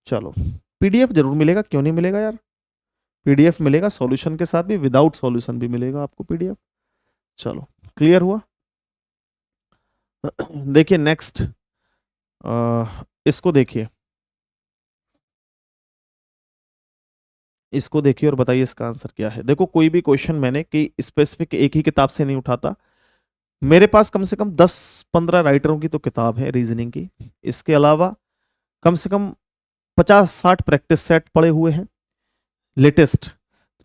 चलो, पीडीएफ जरूर मिलेगा, क्यों नहीं मिलेगा यार, पीडीएफ मिलेगा सॉल्यूशन के साथ भी, विदाउट सॉल्यूशन भी मिलेगा आपको पीडीएफ। चलो, क्लियर हुआ? देखिए नेक्स्ट, इसको देखिए, इसको देखिए और बताइए इसका आंसर क्या है। देखो, कोई भी क्वेश्चन मैंने कि स्पेसिफिक एक ही किताब से नहीं उठाता, मेरे पास कम से कम 10-15 राइटरों की तो किताब है रीजनिंग की, इसके अलावा कम से कम 50-60 प्रैक्टिस सेट पड़े हुए हैं लेटेस्ट,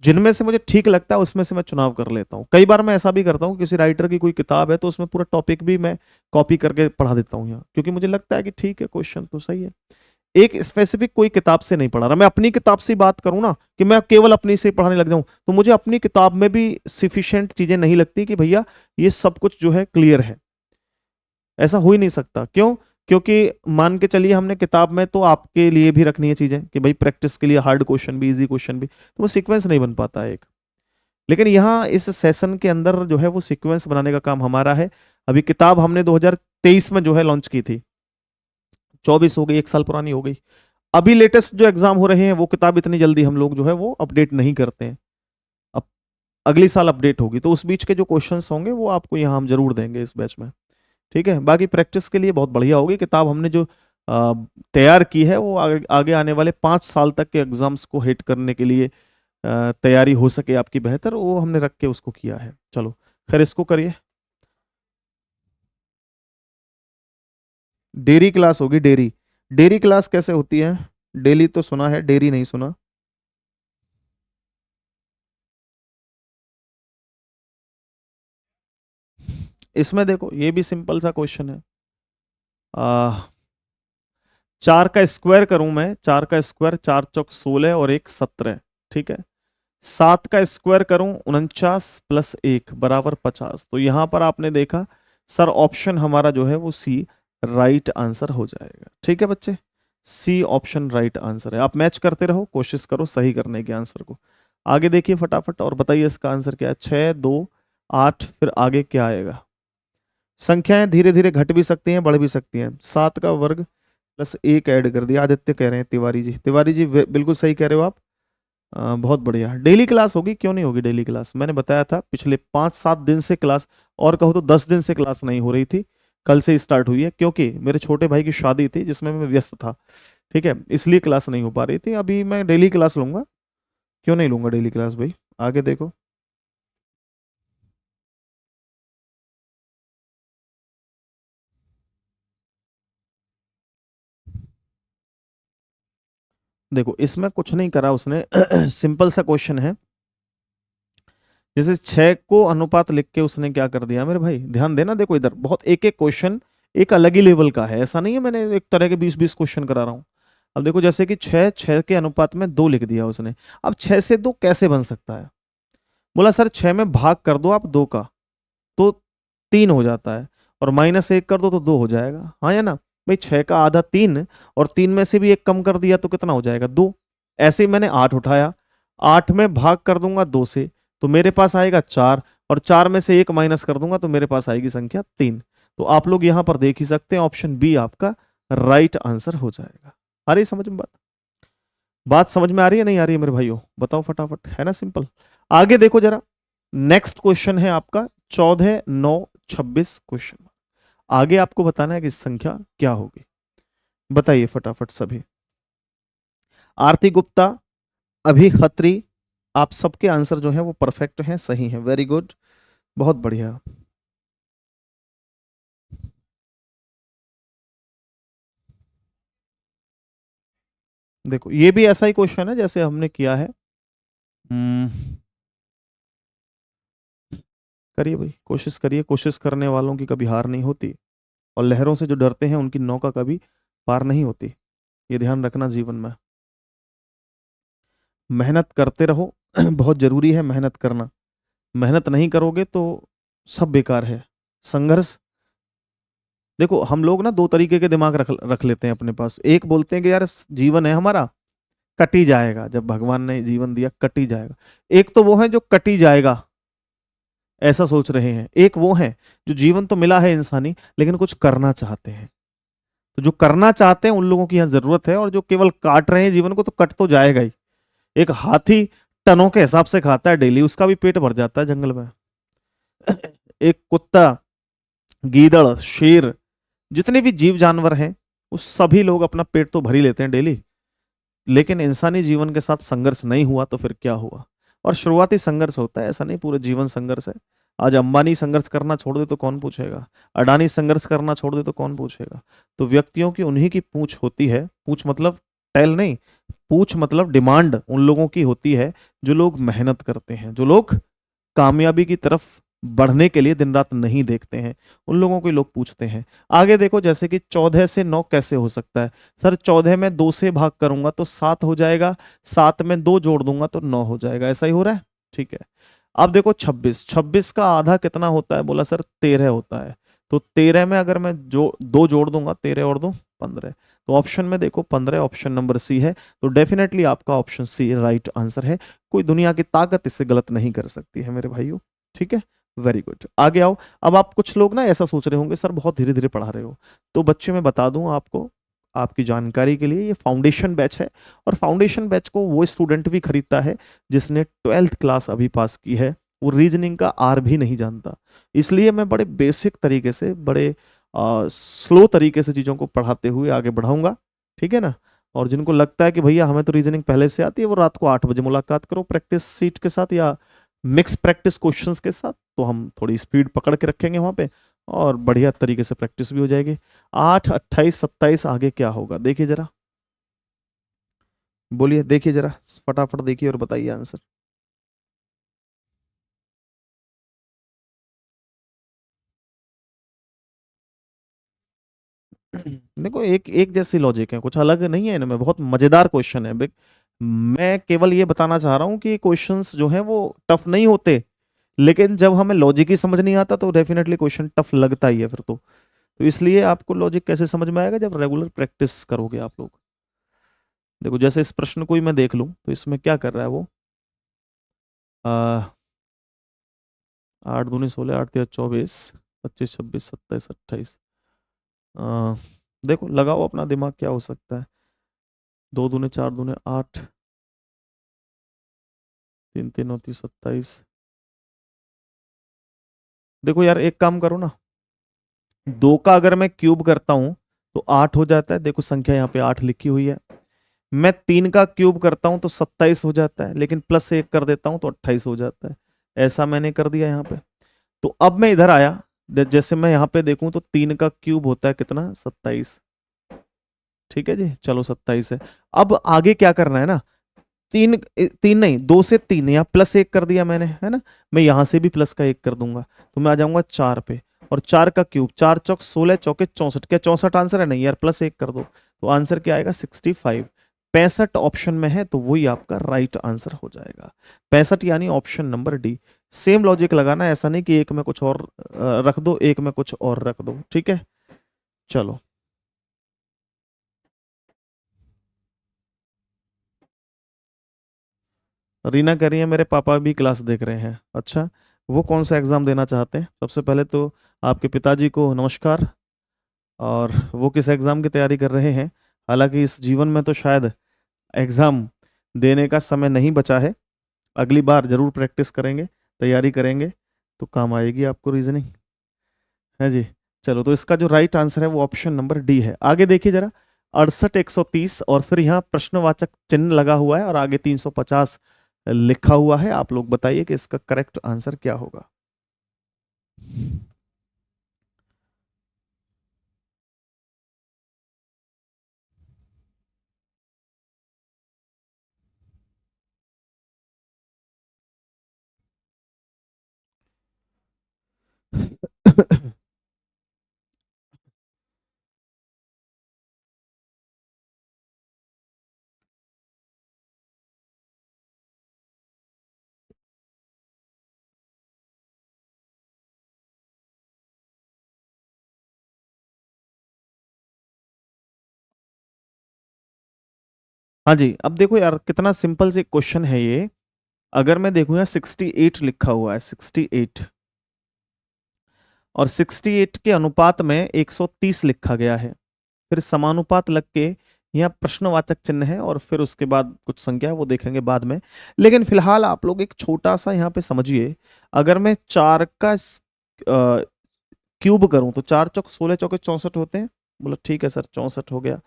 जिनमें से मुझे ठीक लगता है उसमें से मैं चुनाव कर लेता हूँ। कई बार मैं ऐसा भी करता हूँ, किसी राइटर की कोई किताब है तो उसमें पूरा टॉपिक भी मैं कॉपी करके पढ़ा देता हूँ यहाँ, क्योंकि मुझे लगता है कि ठीक है क्वेश्चन तो सही है। एक स्पेसिफिक कोई किताब से नहीं पढ़ा रहा, मैं अपनी किताब से बात करूं ना, कि मैं केवल अपनी से पढ़ाने लग जाऊं, तो मुझे अपनी किताब में भी सफिशिएंट चीजें नहीं लगती कि भैया ये सब कुछ जो है क्लियर है। ऐसा हो ही नहीं सकता। क्यों? क्योंकि मान के चलिए हमने किताब में तो आपके लिए भी रखनी है चीजें कि भाई प्रैक्टिस के लिए हार्ड क्वेश्चन भी, इजी क्वेश्चन भी, तो वो सीक्वेंस नहीं बन पाता है एक। लेकिन यहाँ इस सेशन के अंदर जो है वो सीक्वेंस बनाने का काम हमारा है। अभी किताब हमने 2023 में जो है लॉन्च की थी, 24 हो गई, 1 साल पुरानी हो गई। अभी लेटेस्ट जो एग्जाम हो रहे हैं वो किताब इतनी जल्दी हम लोग जो है वो अपडेट नहीं करते हैं, अब अगली साल अपडेट होगी, तो उस बीच के जो क्वेश्चंस होंगे वो आपको यहाँ हम जरूर देंगे इस बैच में। ठीक है, बाकी प्रैक्टिस के लिए बहुत बढ़िया होगी किताब, हमने जो तैयार की है वो आगे आने वाले 5 साल तक के एग्जाम्स को हिट करने के लिए, तैयारी हो सके आपकी बेहतर, वो हमने रख के उसको किया है। चलो खैर, इसको करिए। डेरी क्लास होगी, डेरी। डेरी क्लास कैसे होती है? डेली तो सुना है, डेरी नहीं सुना। इसमें देखो, ये भी सिंपल सा क्वेश्चन है। आ, 4 का स्क्वायर करूं मैं, 4 का स्क्वायर, 4 चौक 16 और 1 17, ठीक है। 7 का स्क्वायर करूं, 49 + 1 बराबर 50। तो यहां पर आपने देखा सर, ऑप्शन हमारा जो है वो सी राइट आंसर हो जाएगा। ठीक है बच्चे, सी ऑप्शन राइट आंसर है। आप मैच करते रहो, कोशिश करो सही करने के आंसर को। आगे देखिए फटाफट और बताइए इसका आंसर क्या है। 6, 2, 8, फिर आगे क्या आएगा? संख्याएं धीरे धीरे घट भी सकती हैं, बढ़ भी सकती हैं। 7 का वर्ग +1 ऐड कर दिया, आदित्य कह रहे हैं, तिवारी जी, तिवारी जी बिल्कुल सही कह रहे हो आप। बहुत बढ़िया। डेली क्लास होगी, क्यों नहीं होगी डेली क्लास? मैंने बताया था पिछले 5-7 दिन से क्लास, और कहो तो 10 दिन से क्लास नहीं हो रही थी, कल से स्टार्ट हुई है, क्योंकि मेरे छोटे भाई की शादी थी जिसमें मैं व्यस्त था। ठीक है, इसलिए क्लास नहीं हो पा रही थी। अभी मैं डेली क्लास लूंगा, क्यों नहीं लूंगा डेली क्लास भाई। आगे देखो, देखो इसमें कुछ नहीं करा उसने सिंपल सा क्वेश्चन है। जैसे 6 को अनुपात लिख के उसने क्या कर दिया मेरे भाई, ध्यान देना। देखो इधर बहुत एक एक क्वेश्चन एक अलग ही लेवल का है, ऐसा नहीं है मैंने एक तरह के 20-20 क्वेश्चन करा रहा हूँ। अब देखो जैसे कि 6 के अनुपात में 2 लिख दिया उसने। अब 6 से 2 कैसे बन सकता है? बोला सर 6 में भाग कर दो आप 2 का, तो 3 हो जाता है, और -1 कर दो तो 2 हो जाएगा, हाँ या ना? भाई 6 का आधा 3, और 3 में से भी 1 कम कर दिया तो कितना हो जाएगा? 2। ऐसे ही मैंने 8 उठाया, 8 में भाग कर दूंगा 2 से तो मेरे पास आएगा 4, और 4 में से 1 माइनस कर दूंगा तो मेरे पास आएगी संख्या 3। तो आप लोग यहां पर देख ही सकते हैं, ऑप्शन बी आपका राइट आंसर हो जाएगा। आ रही समझ में बात? बात समझ में आ रही है नहीं आ रही है मेरे भाइयों? बताओ फटाफट, है ना सिंपल। आगे देखो जरा, नेक्स्ट क्वेश्चन है आपका 14, 9, 26 क्वेश्चन। आगे आपको बताना है कि संख्या क्या होगी, बताइए फटाफट सभी। आरती गुप्ता, अभी खत्री, आप सबके आंसर जो है वो परफेक्ट हैं, सही हैं, वेरी गुड, बहुत बढ़िया। देखो ये भी ऐसा ही क्वेश्चन है जैसे हमने किया है। हम्म, करिए भाई, कोशिश करिए, कोशिश करने वालों की कभी हार नहीं होती, और लहरों से जो डरते हैं उनकी नौका कभी पार नहीं होती, ये ध्यान रखना जीवन में। मेहनत करते रहो बहुत जरूरी है मेहनत करना, मेहनत नहीं करोगे तो सब बेकार है। संघर्ष, देखो हम लोग ना दो तरीके के दिमाग रख रख लेते हैं अपने पास। एक बोलते हैं कि यार जीवन है हमारा, कट ही जाएगा, जब भगवान ने जीवन दिया कट ही जाएगा। एक तो वो है जो कट ही जाएगा, ऐसा सोच रहे हैं, एक वो हैं जो जीवन तो मिला है इंसानी लेकिन कुछ करना चाहते हैं। तो जो करना चाहते हैं उन लोगों की यहाँ जरूरत है, और जो केवल काट रहे हैं जीवन को तो कट तो जाएगा ही। एक हाथी टनों के हिसाब से खाता है डेली, उसका भी पेट भर जाता है जंगल में। एक कुत्ता, गीदड़, शेर, जितने भी जीव जानवर हैं वो सभी लोग अपना पेट तो भर ही लेते हैं डेली, लेकिन इंसानी जीवन के साथ संघर्ष नहीं हुआ तो फिर क्या हुआ। और शुरुआती संघर्ष होता है, ऐसा नहीं पूरे जीवन संघर्ष है। आज अंबानी संघर्ष करना छोड़ दे तो कौन पूछेगा, अडानी संघर्ष करना छोड़ दे तो कौन पूछेगा। तो व्यक्तियों की उन्हीं की पूछ होती है, पूछ मतलब टेल नहीं, पूछ मतलब डिमांड उन लोगों की होती है जो लोग मेहनत करते हैं, जो लोग कामयाबी की तरफ बढ़ने के लिए दिन रात नहीं देखते हैं, उन लोगों को लोग पूछते हैं। आगे देखो, जैसे कि 14 से 9 कैसे हो सकता है। सर 14 में 2 से भाग करूंगा तो 7 हो जाएगा, 7 में 2 जोड़ दूंगा तो 9 हो जाएगा, ऐसा ही हो रहा है। ठीक है। अब देखो 26, 26 का आधा कितना होता है, बोला सर 13 होता है। तो 13 में अगर मैं जो 2 जोड़ दूंगा, 13 और 2 15, तो ऑप्शन में देखो 15, ऑप्शन नंबर सी है। तो डेफिनेटली आपका ऑप्शन सी राइट आंसर है। कोई दुनिया की ताकत इससे गलत नहीं कर सकती है मेरे भाइयों। ठीक है, वेरी गुड, आगे आओ। अब आप कुछ लोग ना ऐसा सोच रहे होंगे सर बहुत धीरे धीरे पढ़ा रहे हो, तो बच्चे मैं बता दूं आपको, आपकी जानकारी के लिए, ये फाउंडेशन बैच है। और फाउंडेशन बैच को वो स्टूडेंट भी खरीदता है जिसने 12th क्लास अभी पास की है, वो रीजनिंग का आर भी नहीं जानता। इसलिए मैं बड़े बेसिक तरीके से, बड़े स्लो तरीके से चीज़ों को पढ़ाते हुए आगे बढ़ाऊंगा। ठीक है ना। और जिनको लगता है कि भैया हमें तो रीजनिंग पहले से आती है, वो रात को 8 बजे मुलाकात करो प्रैक्टिस सीट के साथ या मिक्स प्रैक्टिस क्वेश्चंस के साथ, तो हम थोड़ी स्पीड पकड़ के रखेंगे वहां पे, और बढ़िया तरीके से प्रैक्टिस भी हो जाएगी। 8, 28, 27 आगे क्या होगा देखिए जरा, बोलिए, देखिए जरा, फटाफट देखिए और बताइए आंसर। देखो एक एक जैसी लॉजिक है, कुछ अलग नहीं है इनमें, बहुत मजेदार क्वेश्चन है। मैं केवल ये बताना चाह रहा हूँ कि क्वेश्चंस जो हैं वो टफ नहीं होते, लेकिन जब हमें लॉजिक ही समझ नहीं आता तो डेफिनेटली क्वेश्चन टफ लगता ही है फिर तो इसलिए आपको लॉजिक कैसे समझ में आएगा, जब रेगुलर प्रैक्टिस करोगे आप लोग। देखो जैसे इस प्रश्न को ही मैं देख लूं तो इसमें क्या कर रहा है वो, 8 दूनी 16, 8 तिया 24, 25, 26, 27, 28। देखो लगाओ अपना दिमाग, क्या हो सकता है। 2 दूनी 4 दूनी 8, 3 3 29 27। देखो यार एक काम करो ना, 2 का अगर मैं क्यूब करता हूं तो 8 हो जाता है, देखो संख्या यहाँ पे 8 लिखी हुई है। मैं 3 का क्यूब करता हूं तो 27 हो जाता है, लेकिन प्लस 1 कर देता हूं तो 28 हो जाता है। ऐसा मैंने कर दिया यहाँ पे। तो अब मैं इधर आया, जैसे मैं यहाँ पे देखूं तो 3 का क्यूब होता है कितना, 27। ठीक है जी, चलो 27 है। अब आगे क्या करना है ना, 3, 3 नहीं, 2 से 3, या प्लस 1 कर दिया मैंने, है ना। मैं यहां से भी प्लस का 1 कर दूंगा तो मैं आ जाऊंगा 4 पे। और 4 का क्यूब, 4 चौक 16, चौके 64, क्या 64 आंसर है, नहीं यार प्लस 1 कर दो तो आंसर क्या आएगा, 65। 65 ऑप्शन में है तो वही आपका राइट आंसर हो जाएगा, 65 यानी option number D. Same logic लगाना है, ऐसा नहीं कि एक में कुछ और रख दो, एक में कुछ और रख दो। ठीक है, चलो। रीना कह रही है मेरे पापा भी क्लास देख रहे हैं, अच्छा। वो कौन सा एग्जाम देना चाहते हैं, सबसे पहले तो आपके पिताजी को नमस्कार। और वो किस एग्जाम की तैयारी कर रहे हैं, हालांकि इस जीवन में तो शायद एग्जाम देने का समय नहीं बचा है, अगली बार जरूर प्रैक्टिस करेंगे, तैयारी करेंगे, तो काम आएगी आपको रीजनिंग, है जी। चलो, तो इसका जो राइट आंसर है वो ऑप्शन नंबर डी है। आगे देखिए जरा, 68, 130, और फिर यहाँ प्रश्नवाचक चिन्ह लगा हुआ है और आगे 350 लिखा हुआ है। आप लोग बताइए कि इसका करेक्ट आंसर क्या होगा। हाँ जी, अब देखो यार कितना सिंपल से क्वेश्चन है ये। अगर मैं देखूं यहाँ 68 लिखा हुआ है, 68, और 68 के अनुपात में 130 लिखा गया है। फिर समानुपात लग के यहाँ प्रश्नवाचक चिन्ह है और फिर उसके बाद कुछ संख्या है, वो देखेंगे बाद में। लेकिन फिलहाल आप लोग एक छोटा सा यहाँ पे समझिए, अगर मैं 4 का क्यूब करूं तो 4 चौक 16, चौके 64 होते हैं। बोला ठीक है सर 64 हो गया।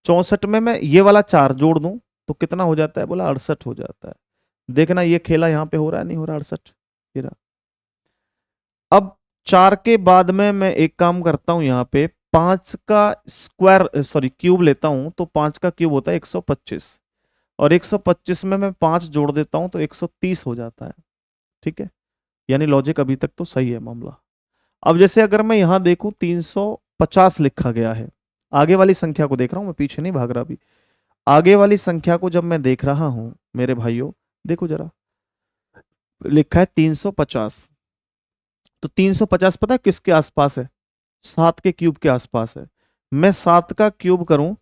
64 में मैं ये वाला 4 जोड़ दूं तो कितना हो जाता है? बोला 68 हो जाता है। देखना ये खेला यहाँ पे हो रहा है, नहीं हो रहा? 68 ये रहा। अब 4 के बाद में मैं एक काम करता हूं, यहाँ पे 5 का स्क्वायर सॉरी क्यूब लेता हूं तो 5 का क्यूब होता है 125, और 125 में मैं 5 जोड़ देता हूं तो 130 हो जाता है। ठीक है, यानी लॉजिक अभी तक तो सही है मामला। अब जैसे अगर मैं यहां देखूं 350 लिखा गया है, आगे वाली संख्या को देख रहा हूं मैं, पीछे नहीं भाग रहा अभी। आगे वाली संख्या को जब मैं देख रहा हूं मेरे भाइयों, देखो जरा, लिखा है 350। तो 350 पता है किसके आसपास है? 7 के क्यूब के आसपास है। मैं 7 का क्यूब करूं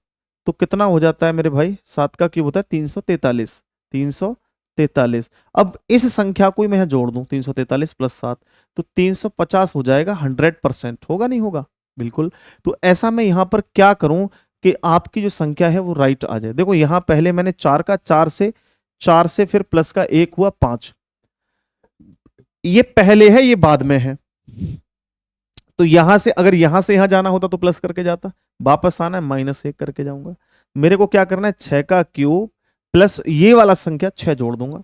तो कितना हो जाता है मेरे भाई? 7 का क्यूब होता है 343। 343। अब इस संख्या को ही मैं जोड़ दूं, 343 प्लस 7, तो 350 हो जाएगा। 100% होगा, नहीं होगा? बिल्कुल। तो ऐसा मैं यहां पर क्या करूं कि आपकी जो संख्या है वो राइट आ जाए। देखो यहां पहले मैंने 4 का 4 से फिर प्लस का 1 हुआ 5, ये पहले है ये बाद में है। तो यहां से अगर यहां से यहां जाना होता तो प्लस करके जाता, वापस आना है -1 करके जाऊंगा। मेरे को क्या करना है? 6 का क्यूब प्लस ये वाला संख्या 6 जोड़ दूंगा।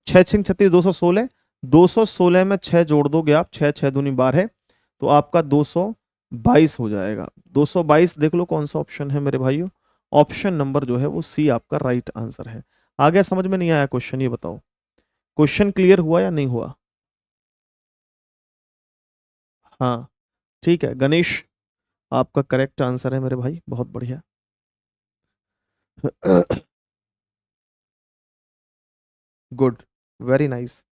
6 6 36 216, 216 में 6 जोड़ दोगे आप, 6 6 दूनी 12, तो आपका 222 हो जाएगा। 222 देख लो कौन सा ऑप्शन है मेरे भाइयों? ऑप्शन नंबर जो है वो सी आपका राइट आंसर है। आ गया समझ में? नहीं आया क्वेश्चन? ये बताओ, क्वेश्चन क्लियर हुआ या नहीं हुआ? हाँ ठीक है, गणेश आपका करेक्ट आंसर है मेरे भाई, बहुत बढ़िया। Good, very nice.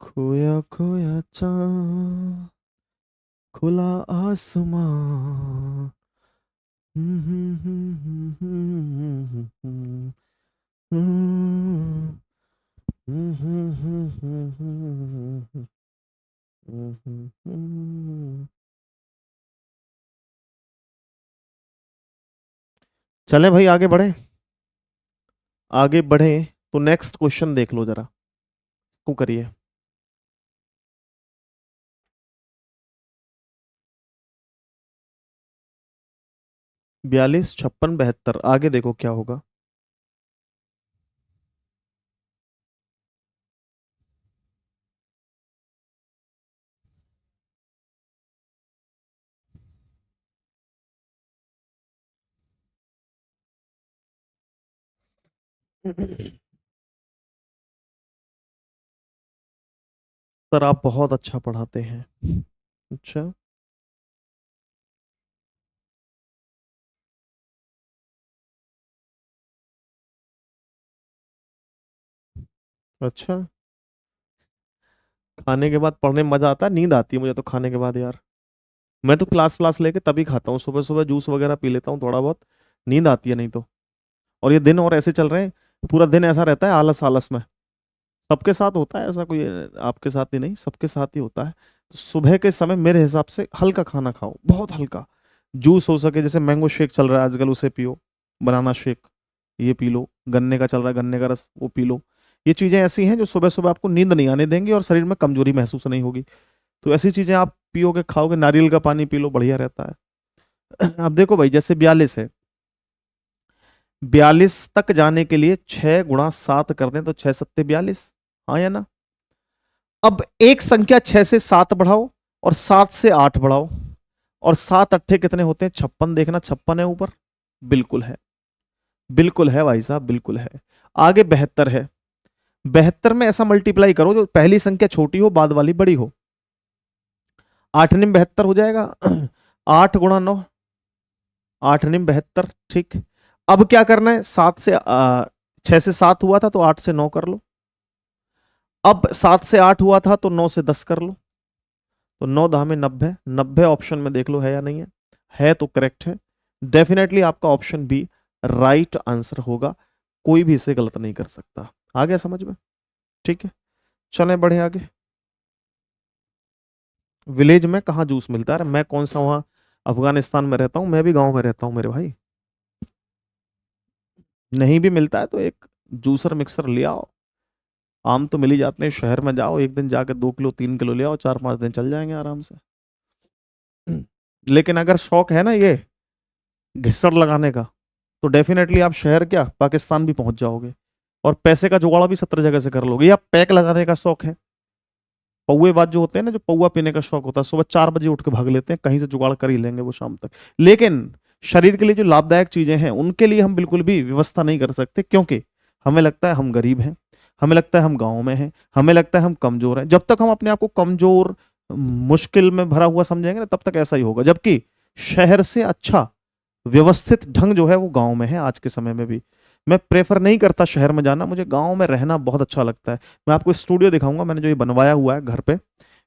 खोया खोया चांद, खुला आसमां। चले भाई आगे बढ़े, आगे बढ़े। तो नेक्स्ट क्वेश्चन देख लो जरा, इसको करिए। 42 56 72, आगे देखो क्या होगा। सर आप बहुत अच्छा पढ़ाते हैं। अच्छा, अच्छा। खाने के बाद पढ़ने में मजा आता है? नींद आती है मुझे तो खाने के बाद यार। मैं तो क्लास लेके तभी खाता हूँ, सुबह सुबह जूस वगैरह पी लेता हूँ थोड़ा बहुत, नींद आती है नहीं तो। और ये दिन और ऐसे चल रहे हैं, पूरा दिन ऐसा रहता है आलस आलस में। सबके साथ होता है ऐसा, कोई आपके साथ ही नहीं, सबके साथ ही होता है। तो सुबह के समय मेरे हिसाब से हल्का खाना खाओ, बहुत हल्का। जूस हो सके, जैसे मैंगो शेक चल रहा है आजकल उसे पियो, बनाना शेक ये पी लो, गन्ने का चल रहा है गन्ने का रस वो पी लो। ये चीजें ऐसी हैं जो सुबह सुबह आपको नींद नहीं आने देंगी और शरीर में कमजोरी महसूस नहीं होगी। तो ऐसी चीजें आप पियोगे खाओगे, नारियल का पानी पी लो, बढ़िया रहता है। अब देखो भाई, जैसे 42 है, 42 तक जाने के लिए 6 गुणा 7 कर दें तो 6 सत्ते 42, हाँ या ना? अब एक संख्या 6 से 7 बढ़ाओ और 7 से 8 बढ़ाओ, और 7 अट्ठे कितने होते हैं? 56। देखना 56 है ऊपर, बिल्कुल है, बिल्कुल है भाई साहब, बिल्कुल है। आगे 72 है, 72 में ऐसा मल्टीप्लाई करो जो पहली संख्या छोटी हो बाद वाली बड़ी हो। 8 निम 72 हो जाएगा। 8 गुणा 9, 8 निम 72, ठीक। अब क्या करना है? 6 से 7 हुआ था तो 8 से 9 कर लो। अब 7 से 8 हुआ था तो 9 से 10 कर लो। तो 9 10 में 90, 90 ऑप्शन में देख लो है या नहीं है। है तो करेक्ट है, डेफिनेटली आपका ऑप्शन बी राइट आंसर होगा, कोई भी इसे गलत नहीं कर सकता। आ गया समझ में? ठीक है, चलें बढ़े आगे। विलेज में कहाँ जूस मिलता है? मैं कौन सा वहाँ अफगानिस्तान में रहता हूँ, मैं भी गांव में रहता हूँ मेरे भाई। नहीं भी मिलता है तो एक जूसर मिक्सर ले आओ, आम तो मिल ही जाते हैं। शहर में जाओ एक दिन जाके 2 किलो 3 किलो ले आओ, 4 5 दिन चल जाएंगे आराम से। लेकिन अगर शौक है ना ये घिसड़ लगाने का, तो डेफिनेटली आप शहर क्या पाकिस्तान भी पहुंच जाओगे, और पैसे का जुगाड़ भी 70 जगह से कर लोगे। या पैक लगाने का शौक है, पौएवाद जो होते हैं ना, जो पौआ पीने का शौक होता है, सुबह 4 बजे उठ के भाग लेते हैं, कहीं से जुगाड़ कर ही लेंगे वो शाम तक। लेकिन शरीर के लिए जो लाभदायक चीजें हैं उनके लिए हम बिल्कुल भी व्यवस्था नहीं कर सकते, क्योंकि हमें लगता है हम गरीब हैं, हमें लगता है हम गांव में हैं, हमें लगता है हम कमजोर हैं। जब तक हम अपने आप को कमजोर मुश्किल में भरा हुआ समझेंगे ना, तब तक ऐसा ही होगा। जबकि शहर से अच्छा व्यवस्थित ढंग जो है वो गांव में है आज के समय में भी। मैं प्रेफर नहीं करता शहर में जाना, मुझे गांव में रहना बहुत अच्छा लगता है। मैं आपको स्टूडियो दिखाऊंगा, मैंने जो ये बनवाया हुआ है घर पे,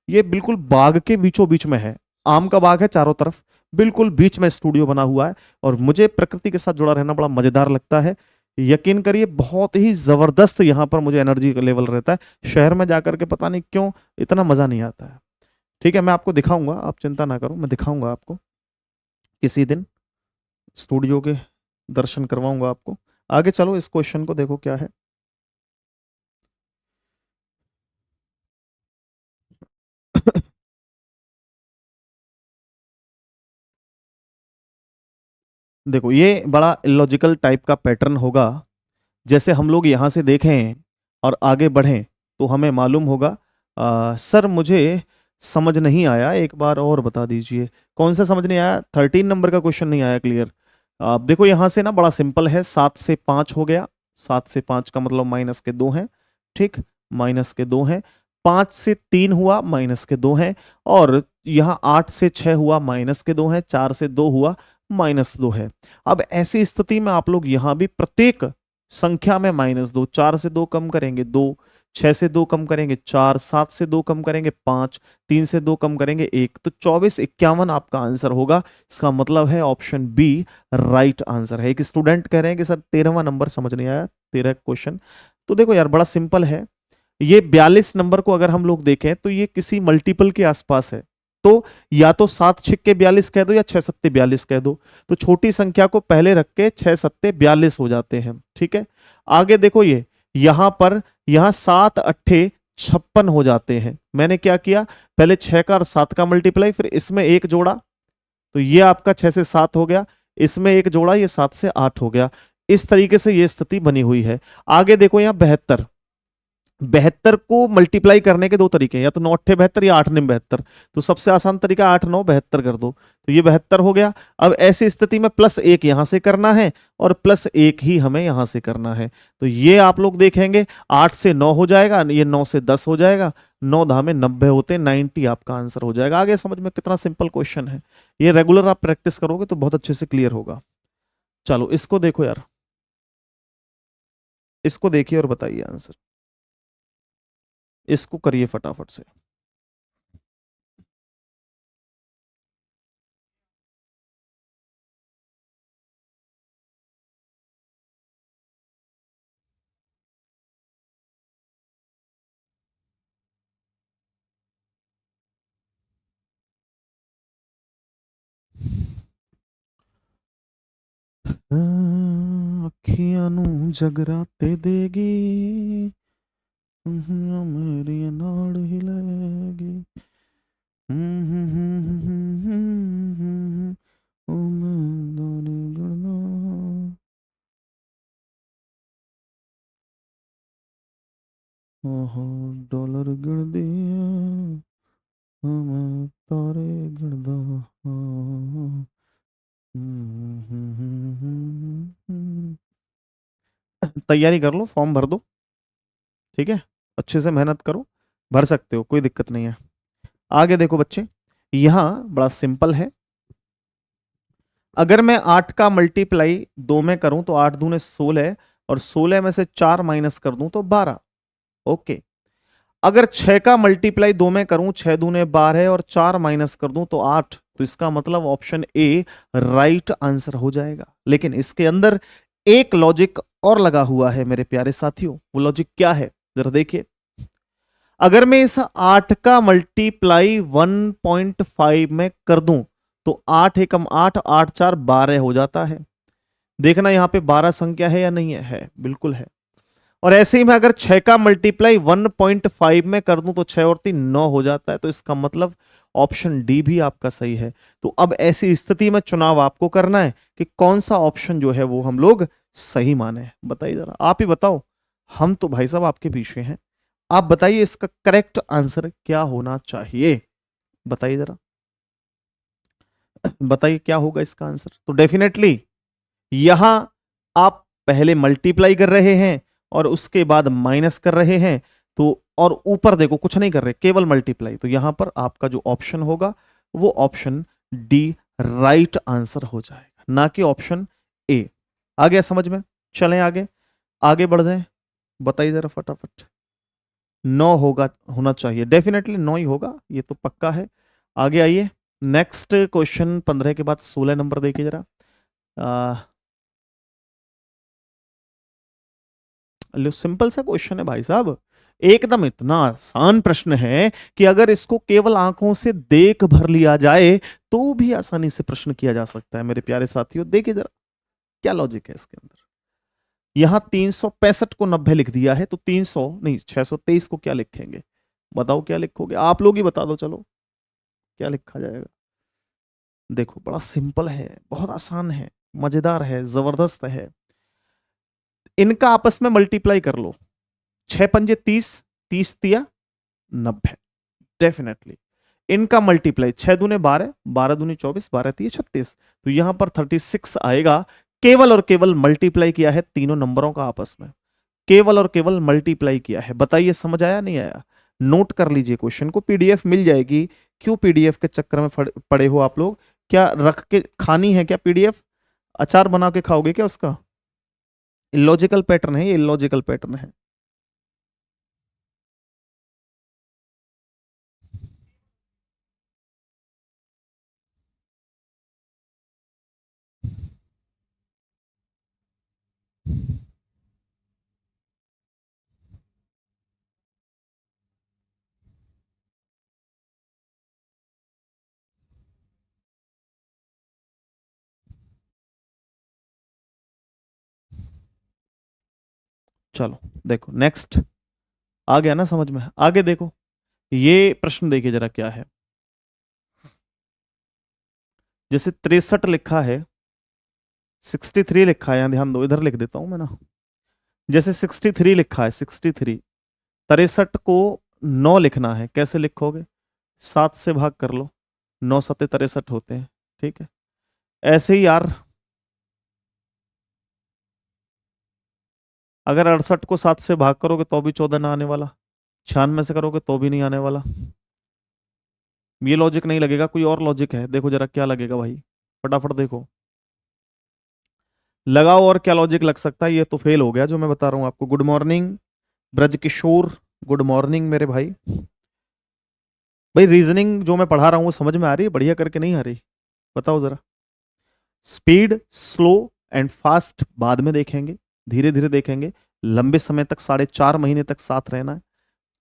ये बिल्कुल बाग के बीचों बीच में है। आम का बाग है चारों तरफ, बिल्कुल बीच में स्टूडियो बना हुआ है, और मुझे प्रकृति के साथ जुड़ा रहना बड़ा मजेदार लगता है। यकीन करिए बहुत ही जबरदस्त यहाँ पर मुझे एनर्जी का लेवल रहता है। शहर में जाकर के पता नहीं क्यों इतना मजा नहीं आता है। ठीक है, मैं आपको दिखाऊंगा, आप चिंता ना करो, मैं दिखाऊंगा आपको किसी दिन, स्टूडियो के दर्शन करवाऊंगा आपको। आगे चलो, इस क्वेश्चन को देखो क्या है। देखो ये बड़ा इलॉजिकल टाइप का पैटर्न होगा। जैसे हम लोग यहाँ से देखें और आगे बढ़ें तो हमें मालूम होगा। सर मुझे समझ नहीं आया, एक बार और बता दीजिए। कौन सा समझ नहीं आया? 13 नंबर का क्वेश्चन नहीं आया क्लियर। आप देखो यहाँ से ना बड़ा सिंपल है, 7 से 5 हो गया। 7 से 5 का मतलब -2 हैं, ठीक, -2 हैं। 5 से 3 हुआ, -2 हैं। और यहाँ 8 से 6 हुआ, -2 हैं। 4 से 2 हुआ, -2 है। अब ऐसी स्थिति में आप लोग यहाँ भी प्रत्येक संख्या में -2, 4 से 2 कम करेंगे 2, 6 से 2 कम करेंगे 4, 7 से 2 कम करेंगे 5, 3 से 2 कम करेंगे 1, तो 24 51 आपका आंसर होगा। इसका मतलब है ऑप्शन बी राइट आंसर है। एक स्टूडेंट कह रहे हैं कि सर 13वां नंबर समझ नहीं आया, 13 क्वेश्चन। तो देखो यार बड़ा सिंपल है, ये 42 नंबर को अगर हम लोग देखें तो ये किसी मल्टीपल के आसपास है। तो या तो 7 6 42 कह दो या 6 7 42 कह दो। तो छोटी संख्या को पहले रख के 6 7 42 हो जाते हैं, ठीक है। आगे देखो ये यहां पर, यहां 7 8 56 हो जाते हैं। मैंने क्या किया, पहले 6 का और 7 का मल्टीप्लाई, फिर इसमें एक जोड़ा, तो ये आपका 6 से 7 हो गया। इसमें एक जोड़ा, ये 7 से 8 हो गया। इस तरीके से ये स्थिति बनी हुई है। आगे देखो यहाँ 72, 72 को मल्टीप्लाई करने के दो तरीके हैं, या तो 9 8 72 या 8 9 72। तो सबसे आसान तरीका 8 9 72 कर दो, तो ये 72 हो गया। अब ऐसी स्थिति में +1 यहां से करना है और +1 ही हमें यहां से करना है। तो ये आप लोग देखेंगे 8 से 9 हो जाएगा, ये 9 से 10 हो जाएगा, 9 10 में 90 होते, 90 आपका आंसर हो जाएगा। आगे समझ में कितना सिंपल क्वेश्चन है। ये रेगुलर आप प्रैक्टिस करोगे तो बहुत अच्छे से क्लियर होगा। चलो इसको देखो यार, इसको देखिए और बताइए आंसर। इसको करिए फटाफट से। ਅੱਖੀਆਂ ਨੂੰ ਜਗਰਾਤੇ ਦੇਗੀ, ਮੇਰੀਆਂ ਨਾਲ ਹੀ ਲੈਗੀ। ਉਹ ਮੈਂ ਨਹੀਂ ਜੁੜਨਾ। ਆਹ ਡਾਲਰ ਗਿਣਦੀ ਆ, ਮੈਂ ਤਾਰੇ ਗਿਣਦਾ ਹਾਂ। तैयारी कर लो, फॉर्म भर दो, ठीक है। अच्छे से मेहनत करो, भर सकते हो, कोई दिक्कत नहीं है। आगे देखो बच्चे, यहां बड़ा सिंपल है। अगर मैं 8 का मल्टीप्लाई 2 में करूं तो 8 दूने 16, और 16 में से 4 माइनस कर दूं तो 12। ओके, अगर 6 का मल्टीप्लाई 2 में करूं, 6 दूने 12 और 4 माइनस कर दूं तो 8, तो इसका मतलब ऑप्शन ए राइट आंसर हो जाएगा। लेकिन इसके अंदर एक लॉजिक और लगा हुआ है मेरे प्यारे साथियों। वो लॉजिक क्या है जरा देखिए। अगर मैं इस 8 का मल्टीप्लाई 1.5 में कर दूं तो 8 एकम 8, 8 4 12 हो जाता है। देखना यहां पे 12 संख्या है या नहीं है, बिल्कुल है। और ऐसे ही मैं अगर 6 का मल्टीप्लाई 1.5 में कर दूं तो 6 और 3 9 हो जाता है। तो इसका मतलब ऑप्शन डी भी आपका सही है। तो अब ऐसी स्थिति में चुनाव आपको करना है कि कौन सा ऑप्शन जो है वो हम लोग सही माने। बताइए जरा, आप ही बताओ। हम तो भाई साहब आपके पीछे हैं। आप बताइए इसका करेक्ट आंसर क्या होना चाहिए। बताइए जरा, बताइए क्या होगा इसका आंसर। तो डेफिनेटली यहां आप पहले मल्टीप्लाई कर रहे हैं और उसके बाद माइनस कर रहे हैं। तो और ऊपर देखो कुछ नहीं कर रहे, केवल मल्टीप्लाई। तो यहां पर आपका जो ऑप्शन होगा वो ऑप्शन डी राइट आंसर हो जाएगा, ना कि ऑप्शन ए। आ गया समझ में? चलें आगे, आगे बढ़ जाएं। बताइए जरा फटाफट। 9 होगा, होना चाहिए, डेफिनेटली 9 ही होगा, ये तो पक्का है। आगे आइए, नेक्स्ट क्वेश्चन 15 के बाद 16 नंबर देखिए जरा। लो, सिंपल सा क्वेश्चन है भाई साहब, एकदम इतना आसान प्रश्न है कि अगर इसको केवल आंखों से देख भर लिया जाए तो भी आसानी से प्रश्न किया जा सकता है मेरे प्यारे साथियों। देखिए जरा क्या लॉजिक है इसके अंदर। यहां 365 को 90 लिख दिया है, तो 300 नहीं 623 को क्या लिखेंगे? बताओ क्या लिखोगे, आप लोग ही बता दो। चलो क्या लिखा जाएगा? देखो बड़ा सिंपल है, बहुत आसान है, मजेदार है, जबरदस्त है। इनका आपस में मल्टीप्लाई कर लो। 6 पंजे 30, 30 तिया 90, डेफिनेटली। इनका मल्टीप्लाई 6 दूने 12, 12 दूने 24, 12 तिया 36, तो यहां पर 36 आएगा। केवल और केवल मल्टीप्लाई किया है तीनों नंबरों का आपस में, केवल और केवल मल्टीप्लाई किया है। बताइए समझ आया नहीं आया? नोट कर लीजिए क्वेश्चन को, पीडीएफ मिल जाएगी। क्यों पीडीएफ के चक्कर में पड़े हो आप लोग? क्या रख के खानी है क्या पीडीएफ? अचार बना के खाओगे क्या उसका? इलॉजिकल पैटर्न है ये, इलॉजिकल पैटर्न है। चलो देखो नेक्स्ट, आ गया ना समझ में? आगे देखो, ये प्रश्न देखिए जरा क्या है। जैसे 63 लिखा है, 63 लिखा है, यहाँ ध्यान दो, इधर लिख देता हूं मैं ना। जैसे 63 लिखा है, 63, 63 को 9 लिखना है, कैसे लिखोगे? 7 से भाग कर लो, 9 सत्ते 63 होते हैं, ठीक है। ऐसे ही यार, अगर 68 को 7 से भाग करोगे तो भी 14 ना आने वाला, 96 से करोगे तो भी नहीं आने वाला। ये लॉजिक नहीं लगेगा, कोई और लॉजिक है, देखो जरा क्या लगेगा भाई, फटाफट देखो, लगाओ। और क्या लॉजिक लग सकता है? ये तो फेल हो गया जो मैं बता रहा हूं आपको। गुड मॉर्निंग ब्रज किशोर, गुड मॉर्निंग मेरे भाई। भाई रीजनिंग जो मैं पढ़ा रहा हूँ वो समझ में आ रही है? बढ़िया करके नहीं आ रही? बताओ जरा। स्पीड, स्लो एंड फास्ट बाद में देखेंगे, धीरे धीरे देखेंगे। लंबे समय तक, 4.5 महीने तक साथ रहना है।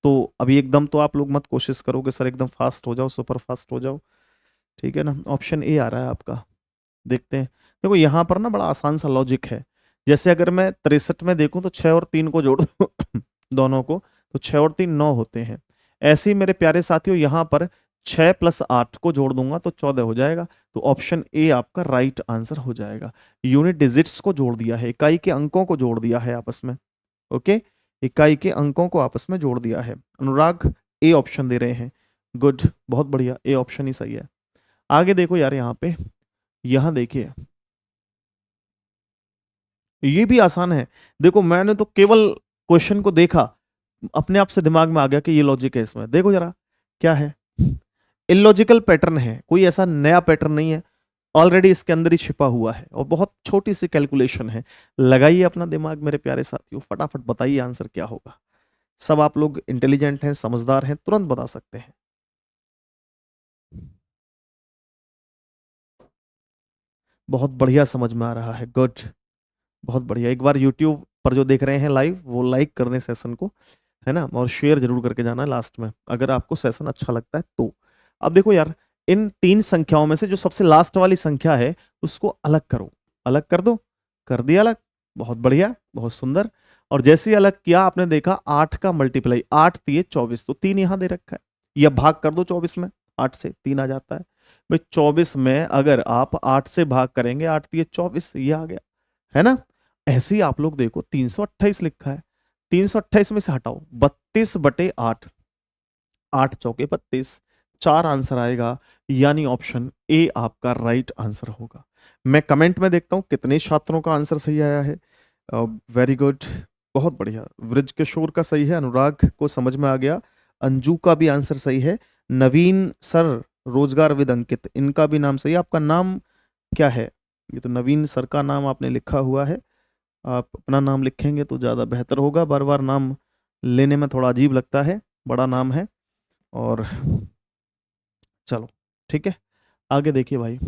तो अभी एकदम तो आप लोग मत कोशिश करोगे सर एकदम फास्ट हो जाओ, सुपर फास्ट हो जाओ, ठीक है ना? ऑप्शन ए आ रहा है आपका। देखते हैं, देखो यहां पर ना बड़ा आसान सा लॉजिक है। जैसे अगर मैं 63 में देखूं तो 6 और 3 को जोड़ दूं दोनों को, तो 6 और 3 9 होते हैं। ऐसे ही मेरे प्यारे साथियों यहां पर 6 + 8 को जोड़ दूंगा तो 14 हो जाएगा। तो ऑप्शन ए आपका राइट आंसर हो जाएगा। यूनिट डिजिट्स को जोड़ दिया है, इकाई के अंकों को जोड़ दिया है आपस में। ओके, इकाई के अंकों को आपस में जोड़ दिया है। अनुराग ए ऑप्शन दे रहे हैं, गुड, बहुत बढ़िया, ए ऑप्शन ही सही है। आगे देखो यार, यहाँ पे यहां देखिए, ये भी आसान है। देखो मैंने तो केवल क्वेश्चन को देखा, अपने आप से दिमाग में आ गया कि ये लॉजिक है इसमें। देखो जरा क्या है, इलॉजिकल पैटर्न है, कोई ऐसा नया पैटर्न नहीं है, ऑलरेडी इसके अंदर ही छिपा हुआ है और बहुत छोटी सी कैलकुलेशन है। लगाइए अपना दिमाग मेरे प्यारे साथियों, फटाफट बताइए आंसर क्या होगा। सब आप लोग इंटेलिजेंट हैं, समझदार हैं, तुरंत बता सकते हैं। बहुत बढ़िया समझ में आ रहा है, गुड, बहुत बढ़िया। एक बार यूट्यूब पर जो देख रहे हैं लाइव, वो लाइक कर दें सेशन को, है ना, और शेयर जरूर करके जाना लास्ट में अगर आपको सेशन अच्छा लगता है तो। अब देखो यार, इन तीन संख्याओं में से जो सबसे लास्ट वाली संख्या है उसको अलग करो। अलग कर दो, कर दिया अलग, बहुत बढ़िया, बहुत सुंदर। और जैसे ही अलग किया आपने देखा 8 का मल्टीप्लाई, 8 दिए 24, तो 3 यहां दे रखा है, या भाग कर दो 24 में, 8 से 3 आ जाता है भाई। 24 में अगर आप 8 से भाग करेंगे, 8 दिए 24, ये आ गया, है ना। ऐसे ही आप लोग देखो 328 लिखा है, 328 में से हटाओ 32/8, 8 चौके 32, 4 आंसर आएगा, यानी ऑप्शन ए आपका राइट आंसर होगा। मैं कमेंट में देखता हूं कितने छात्रों का आंसर सही आया है। वेरी गुड, बहुत बढ़िया। ब्रिज किशोर का सही है, अनुराग को समझ में आ गया, अंजू का भी आंसर सही है, नवीन सर, रोजगार विद अंकित, इनका भी नाम सही है। आपका नाम क्या है? ये तो नवीन सर का नाम आपने लिखा हुआ है, आप अपना नाम लिखेंगे तो ज़्यादा बेहतर होगा, बार बार नाम लेने में थोड़ा अजीब लगता है, बड़ा नाम है। और चलो ठीक है, आगे देखिए भाई।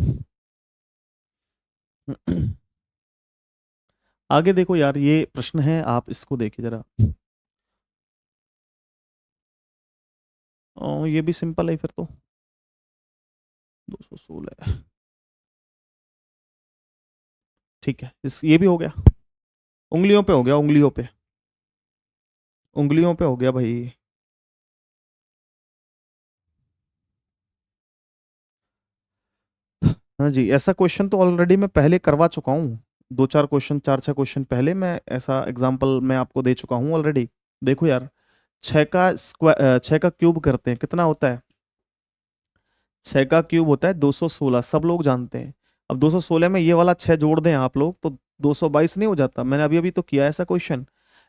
आगे देखो यार, ये प्रश्न है, आप इसको देखिए जरा। ये भी सिंपल है फिर तो, 216, ठीक है, इस ये भी हो गया, उंगलियों पे हो गया, उंगलियों पे, उंगलियों पे हो गया भाई। हाँ जी, ऐसा क्वेश्चन तो ऑलरेडी मैं पहले करवा चुका हूँ, दो चार क्वेश्चन, चार छह क्वेश्चन पहले मैं ऐसा एग्जाम्पल मैं आपको दे चुका हूँ ऑलरेडी। देखो यार, 6 का क्यूब करते हैं, कितना होता है? 6 का क्यूब होता है 216, सब लोग जानते हैं। अब 216 में ये वाला 6 जोड़ दें आप लोग तो 222 नहीं हो जाता? मैंने अभी अभी तो किया ऐसा क्वेश्चन।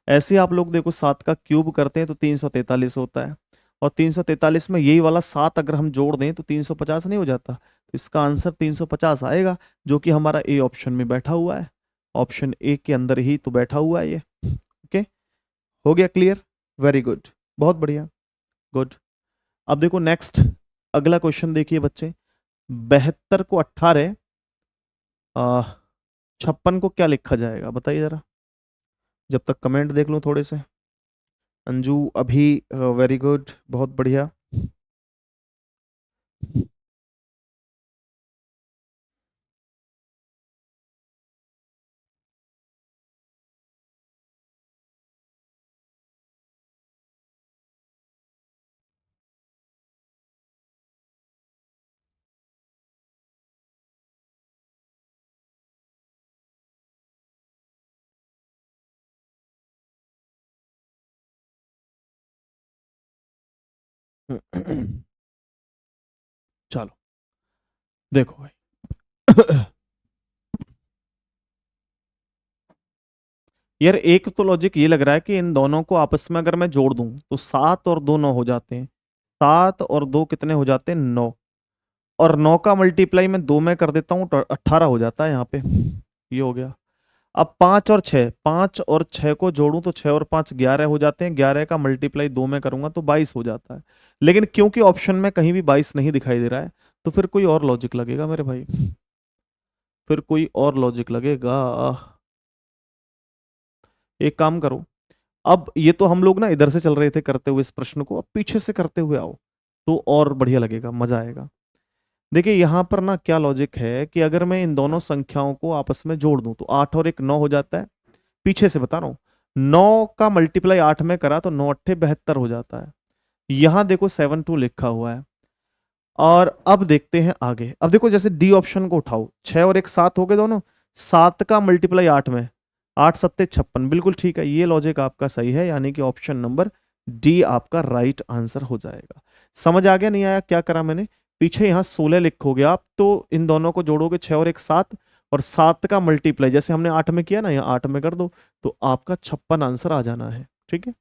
ऐसे ही आप लोग देखो, 7 का क्यूब करते हैं तो 343 होता है, और 343 में यही वाला 7 अगर हम जोड़ दें तो 350 नहीं हो जाता? तो इसका आंसर 350 आएगा, जो कि हमारा ए ऑप्शन में बैठा हुआ है, ऑप्शन ए के अंदर ही तो बैठा हुआ है ये। ओके, हो गया क्लियर? वेरी गुड, बहुत बढ़िया, गुड। अब देखो नेक्स्ट, अगला क्वेश्चन देखिए बच्चे। 72 को 18, 56 को क्या लिखा जाएगा बताइए जरा, जब तक कमेंट देख लो थोड़े से। अंजू अभी, वेरी गुड, बहुत बढ़िया। चलो देखो भाई। यार एक तो लॉजिक ये लग रहा है कि इन दोनों को आपस में अगर मैं जोड़ दूं तो 7 और 2 9 हो जाते हैं, 7 और 2 कितने हो जाते हैं? 9, और 9 का मल्टीप्लाई मैं 2 में कर देता हूँ तो 18 हो जाता है यहाँ पे, ये हो गया। अब 5 और 6, 5 और 6 को जोड़ूं तो 6 और 5 11 हो जाते हैं, 11 का मल्टीप्लाई 2 में करूंगा तो 22 हो जाता है। लेकिन क्योंकि ऑप्शन में कहीं भी 22 नहीं दिखाई दे रहा है, तो फिर कोई और लॉजिक लगेगा मेरे भाई, फिर कोई और लॉजिक लगेगा। एक काम करो, अब ये तो हम लोग ना इधर से चल रहे थे करते हुए इस प्रश्न को, अब पीछे से करते हुए आओ तो और बढ़िया लगेगा, मजा आएगा। देखिए यहाँ पर ना क्या लॉजिक है कि अगर मैं इन दोनों संख्याओं को आपस में जोड़ दूं तो 8 और 1 9 हो जाता है। पीछे से बता रहा हूं, 9 का मल्टीप्लाई 8 में करा तो 9 8 72 हो जाता है। यहां देखो 7 2 लिखा हुआ है। और अब देखते हैं आगे, अब देखो जैसे डी ऑप्शन को उठाओ, 6 और 1 7 हो गए दोनों, 7 का मल्टीप्लाई 8 में, 8 7 56, बिल्कुल ठीक है, ये लॉजिक आपका सही है, यानी कि ऑप्शन नंबर डी आपका राइट आंसर हो जाएगा। समझ आ गया नहीं आया क्या करा मैंने? पीछे यहाँ 16 लिखोगे आप तो इन दोनों को जोड़ोगे, 6 और 1 7, और 7 का मल्टीप्लाई जैसे हमने 8 में किया ना, यहाँ 8 में कर दो तो आपका 56 आंसर आ जाना है। ठीक है,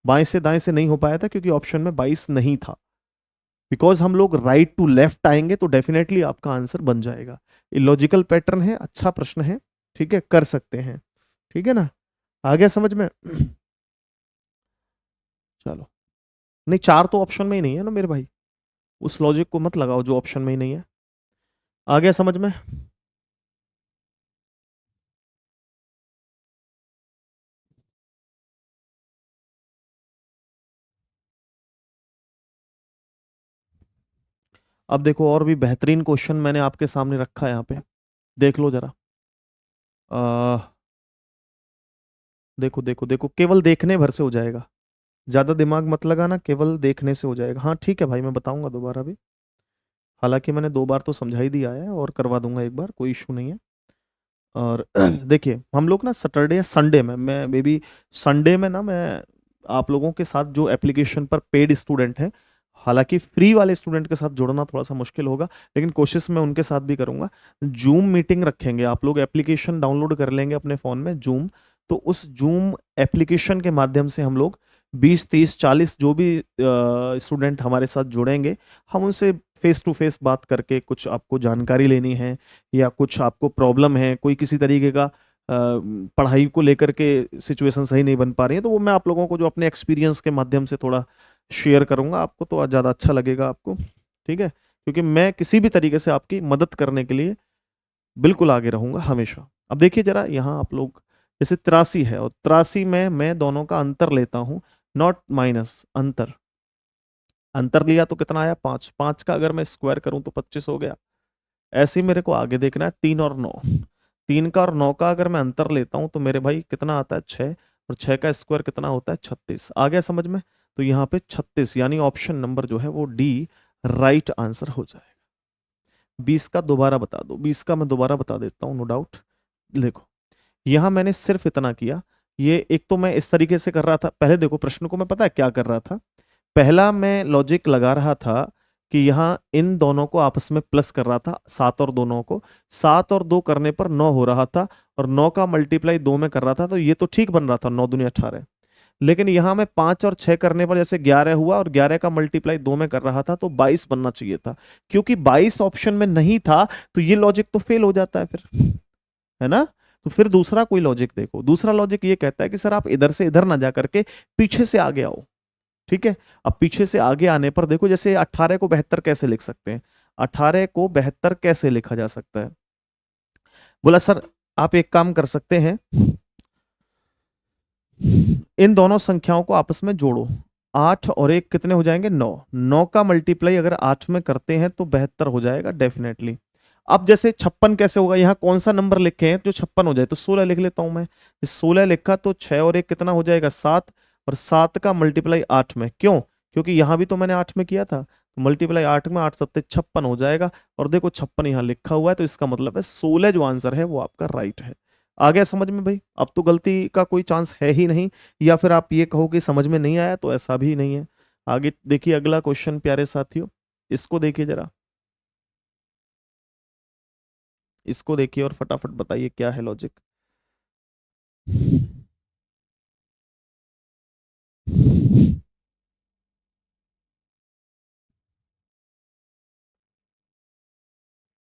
बाएं से दाएं से नहीं हो पाया था क्योंकि ऑप्शन में 22 नहीं था, बिकॉज हम लोग राइट टू लेफ्ट आएंगे तो डेफिनेटली आपका आंसर बन जाएगा। ये लॉजिकल पैटर्न है, अच्छा प्रश्न है, ठीक है, कर सकते हैं, ठीक है ना, आ गया समझ में? चलो, नहीं 4 तो ऑप्शन में ही नहीं है ना मेरे भाई, उस लॉजिक को मत लगाओ जो ऑप्शन में ही नहीं है। आ गया समझ में? अब देखो और भी बेहतरीन क्वेश्चन मैंने आपके सामने रखा है यहाँ पे, देख लो जरा। आ, देखो देखो देखो, केवल देखने भर से हो जाएगा, ज्यादा दिमाग मत लगाना, केवल देखने से हो जाएगा। हाँ ठीक है भाई, मैं बताऊंगा दोबारा भी, हालांकि मैंने 2 बार तो समझा ही दिया है और करवा दूंगा एक बार, कोई इशू नहीं है। और देखिए हम लोग ना सैटरडे या संडे में, मैं बेबी संडे में ना मैं आप लोगों के साथ जो एप्लीकेशन पर पेड स्टूडेंट हैं, हालांकि फ्री वाले स्टूडेंट के साथ जुड़ना थोड़ा सा मुश्किल होगा, लेकिन कोशिश मैं उनके साथ भी करूंगा। जूम मीटिंग रखेंगे, आप लोग एप्लीकेशन डाउनलोड कर लेंगे अपने फ़ोन में जूम, तो उस जूम एप्लीकेशन के माध्यम से हम लोग 20 30 40 जो भी स्टूडेंट हमारे साथ जुड़ेंगे, हम उनसे फेस टू फेस बात करके कुछ आपको जानकारी लेनी है या कुछ आपको प्रॉब्लम है, कोई किसी तरीके का पढ़ाई को लेकर के सिचुएशन सही नहीं बन पा रही है, तो वो मैं आप लोगों को जो अपने एक्सपीरियंस के माध्यम से थोड़ा शेयर करूंगा, आपको तो ज़्यादा अच्छा लगेगा आपको। ठीक है, क्योंकि मैं किसी भी तरीके से आपकी मदद करने के लिए बिल्कुल आगे रहूंगा हमेशा। अब देखिए जरा यहाँ आप लोग, जैसे 83 है और 83 में मैं दोनों का अंतर लेता हूँ, नॉट माइनस, अंतर। अंतर लिया तो कितना आया? 5। 5 का अगर मैं स्क्वायर करूं तो 25 हो गया। ऐसे ही मेरे को आगे देखना है, 3 और 9। 3 का और 9 का अगर मैं अंतर लेता हूं तो मेरे भाई कितना आता है? 6। और 6 का स्क्वायर कितना होता है? 36। आ गया समझ में? तो यहाँ पे 36, यानी ऑप्शन नंबर जो है वो डी राइट आंसर हो जाएगा। 20 का दोबारा बता दो, 20 का मैं दोबारा बता देता हूँ, नो डाउट। देखो यहाँ मैंने सिर्फ इतना किया, ये एक तो मैं इस तरीके से कर रहा था, पहले देखो प्रश्न को मैं पता है क्या कर रहा था, पहला मैं लॉजिक लगा रहा था कि यहाँ इन दोनों को आपस में प्लस कर रहा था, 7 और 2 9 को, 7 और 2 करने पर 9 हो रहा था, और 9 का मल्टीप्लाई 2 में कर रहा था, तो ये तो ठीक बन रहा था, 9 दूनी 18। लेकिन यहाँ मैं 5 और 6 करने पर जैसे 11 हुआ, और 11 का मल्टीप्लाई 2 में कर रहा था, तो 22 बनना चाहिए था। क्योंकि 22 ऑप्शन में नहीं था, तो ये लॉजिक तो फेल हो जाता है फिर, है ना? तो फिर दूसरा कोई लॉजिक देखो, दूसरा लॉजिक ये कहता है कि सर आप इधर से इधर ना जा करके पीछे से आगे आओ। ठीक है, अब पीछे से आगे आने पर देखो, जैसे 18 को 72 कैसे लिख सकते हैं? 18 को 72 कैसे लिखा जा सकता है? बोला सर आप एक काम कर सकते हैं, इन दोनों संख्याओं को आपस में जोड़ो, 8 और 1 कितने हो जाएंगे? 9। 9 का मल्टीप्लाई अगर 8 में करते हैं तो 72 हो जाएगा डेफिनेटली। अब जैसे 56 कैसे होगा? यहाँ कौन सा नंबर लिखे हैं जो 56 हो जाए? तो 16 लिख लेता हूं मैं। 16 लिखा तो 6 और 1 कितना हो जाएगा? 7। और 7 का मल्टीप्लाई 8 में, क्यों? क्योंकि यहां भी तो मैंने 8 में किया था, तो मल्टीप्लाई 8 में, 8 सत्ते 56 हो जाएगा। और देखो 56 यहाँ लिखा हुआ है, तो इसका मतलब है 16 जो आंसर है वो आपका राइट है। आ गया समझ में भाई? अब तो गलती का कोई चांस है ही नहीं, या फिर आप ये कहो कि समझ में नहीं आया, तो ऐसा भी नहीं है। आगे देखिए अगला क्वेश्चन प्यारे साथियों, इसको देखिए जरा, इसको देखिए और फटाफट बताइए क्या है लॉजिक।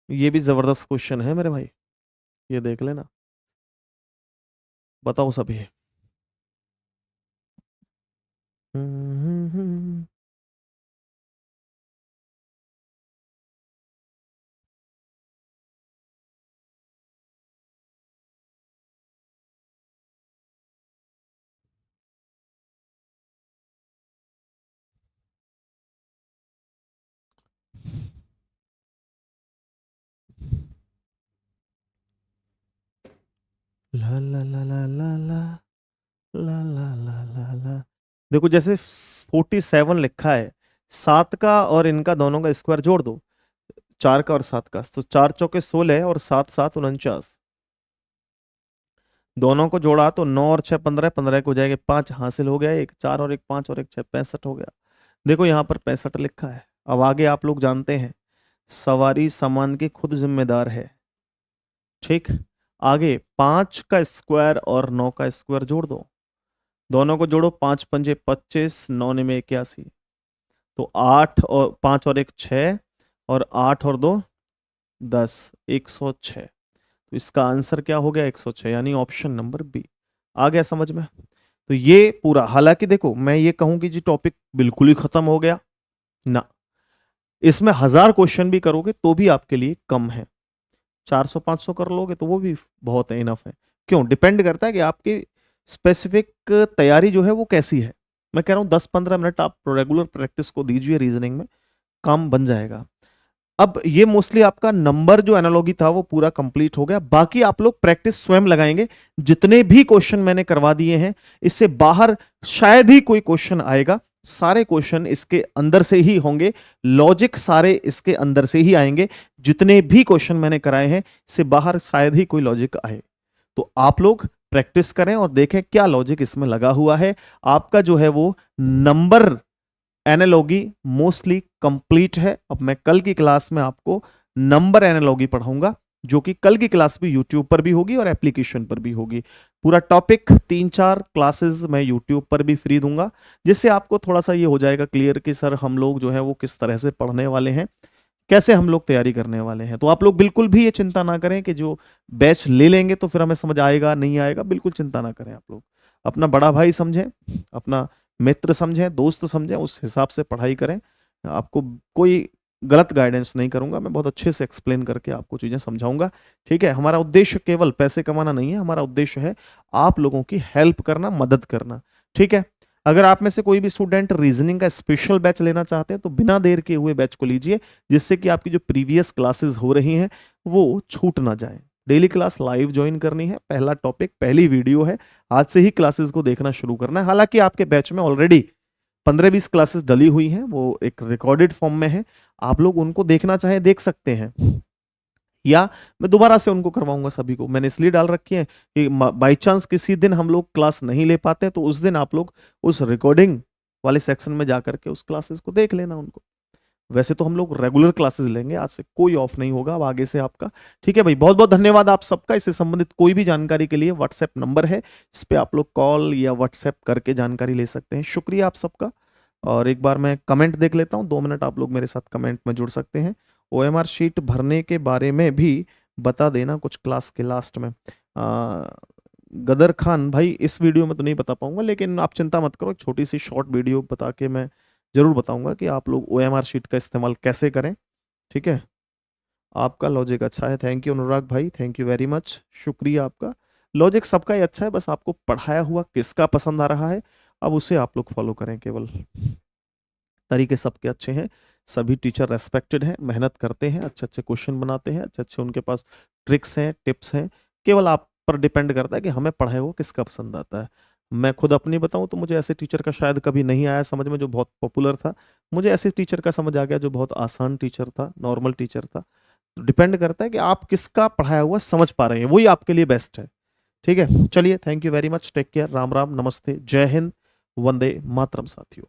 ये भी जबरदस्त क्वेश्चन है मेरे भाई, ये देख लेना। बताओ सभी। ला ला ला ला ला ला ला ला ला ला ला। देखो जैसे 47 लिखा है, 7 का और इनका दोनों का स्क्वायर जोड़ दो, 4 का और 7 का, तो 4 चौके 16 और 7 7 49। दोनों को जोड़ा तो 9 और 6 15, 15 को जाएंगे 5, हासिल हो गया एक, 4 और 1 5 और 1 6, 65 हो गया। देखो यहाँ पर 65 लिखा है। अब आगे आप लोग जानते हैं, सवारी सामान की खुद जिम्मेदार है। ठीक, आगे 5 का स्क्वायर और 9 का स्क्वायर जोड़ दो, दोनों को जोड़ो, 5 पंजे 25, 9 में 81, तो 8 और 5 और 1 6, और 8 और 2 10, 106। तो इसका आंसर क्या हो गया? 106, यानी ऑप्शन नंबर बी। आ गया समझ में? तो ये पूरा, हालांकि देखो मैं ये कहूं कि जी टॉपिक बिल्कुल ही खत्म हो गया ना, इसमें 1000 क्वेश्चन भी करोगे तो भी आपके लिए कम है, 400-500 कर लोगे तो वो भी बहुत है, इनफ है। क्यों? डिपेंड करता है कि आपकी स्पेसिफिक तैयारी जो है वो कैसी है। मैं कह रहा हूँ 10-15 मिनट आप रेगुलर प्रैक्टिस को दीजिए, रीजनिंग में काम बन जाएगा। अब ये मोस्टली आपका नंबर जो एनालॉगी था वो पूरा कंप्लीट हो गया, बाकी आप लोग प्रैक्टिस स्वयं लगाएंगे। जितने भी क्वेश्चन मैंने करवा दिए हैं, इससे बाहर शायद ही कोई क्वेश्चन आएगा, सारे क्वेश्चन इसके अंदर से ही होंगे, लॉजिक सारे इसके अंदर से ही आएंगे। जितने भी क्वेश्चन मैंने कराए हैं, इससे बाहर शायद ही कोई लॉजिक आए। तो आप लोग प्रैक्टिस करें और देखें क्या लॉजिक इसमें लगा हुआ है। आपका जो है वो नंबर एनालॉगी मोस्टली कंप्लीट है। अब मैं कल की क्लास में आपको नंबर एनालॉगी पढ़ाऊंगा, जो कि कल की क्लास भी यूट्यूब पर भी होगी और एप्लीकेशन पर भी होगी। पूरा टॉपिक 3-4 क्लासेस मैं यूट्यूब पर भी फ्री दूंगा, जिससे आपको थोड़ा सा ये हो जाएगा क्लियर कि सर हम लोग जो है वो किस तरह से पढ़ने वाले हैं, कैसे हम लोग तैयारी करने वाले हैं। तो आप लोग बिल्कुल भी ये चिंता ना करें कि जो बैच ले लेंगे तो फिर हमें समझ आएगा नहीं आएगा, बिल्कुल चिंता ना करें। आप लोग अपना बड़ा भाई समझें, अपना मित्र समझें, दोस्त समझें, उस हिसाब से पढ़ाई करें। आपको कोई गलत गाइडेंस नहीं करूंगा, मैं बहुत अच्छे से एक्सप्लेन करके आपको चीजें समझाऊंगा। ठीक है? हमारा उद्देश्य केवल पैसे कमाना नहीं है, हमारा उद्देश्य है आप लोगों की हेल्प करना, मदद करना। ठीक है? अगर आप में से कोई भी स्टूडेंट रीजनिंग का स्पेशल बैच लेना चाहते हैं तो बिना देर के हुए बैच को लीजिए, जिससे कि आपकी जो प्रीवियस क्लासेस हो रही हैं वो छूट ना जाए। डेली क्लास लाइव ज्वाइन करनी है, पहला टॉपिक, पहली वीडियो है, आज से ही क्लासेस को देखना शुरू करना है। हालांकि आपके बैच में ऑलरेडी 15-20 क्लासेस डली हुई हैं, वो एक रिकॉर्डेड फॉर्म में है, आप लोग उनको देखना चाहे देख सकते हैं, या मैं दोबारा से उनको करवाऊंगा सभी को। मैंने इसलिए डाल रखी है कि बाई चांस किसी दिन हम लोग क्लास नहीं ले पाते तो उस दिन आप लोग उस रिकॉर्डिंग वाले सेक्शन में जाकर के उस क्लासेस को देख लेना उनको। वैसे तो हम लोग रेगुलर क्लासेस लेंगे, आज से कोई ऑफ नहीं होगा अब आगे से आपका। ठीक है भाई, बहुत बहुत धन्यवाद आप सबका। इससे संबंधित कोई भी जानकारी के लिए व्हाट्सएप नंबर है, इस पे आप लोग कॉल या व्हाट्सएप करके जानकारी ले सकते हैं। शुक्रिया आप सबका। और एक बार मैं कमेंट देख लेता हूँ, 2 मिनट आप लोग मेरे साथ कमेंट में जुड़ सकते हैं। ओएमआर शीट भरने के बारे में भी बता देना कुछ क्लास के लास्ट में। गदर खान भाई, इस वीडियो में तो नहीं बता पाऊंगा, लेकिन आप चिंता मत करो, एक छोटी सी शॉर्ट वीडियो बता के मैं जरूर बताऊंगा कि आप लोग ओएमआर शीट का इस्तेमाल कैसे करें। ठीक है? आपका लॉजिक अच्छा है, थैंक यू अनुराग भाई, थैंक यू वेरी मच, शुक्रिया आपका। लॉजिक सबका ही अच्छा है, बस आपको पढ़ाया हुआ किसका पसंद आ रहा है, अब उसे आप लोग फॉलो करें। केवल तरीके सबके अच्छे हैं, सभी टीचर रेस्पेक्टेड हैं, मेहनत करते हैं, अच्छे अच्छे क्वेश्चन बनाते हैं, अच्छे अच्छे उनके पास ट्रिक्स हैं, टिप्स हैं। केवल आप पर डिपेंड करता है कि हमें पढ़ाया हुआ किसका पसंद आता है। मैं खुद अपनी बताऊं तो मुझे ऐसे टीचर का शायद कभी नहीं आया समझ में जो बहुत पॉपुलर था, मुझे ऐसे टीचर का समझ आ गया जो बहुत आसान टीचर था, नॉर्मल टीचर था। तो डिपेंड करता है कि आप किसका पढ़ाया हुआ समझ पा रहे हैं, वही आपके लिए बेस्ट है। ठीक है? चलिए, thank you very much, take care, Ram Ram, नमस्ते, जय हिंद, वंदे मातरम साथियों।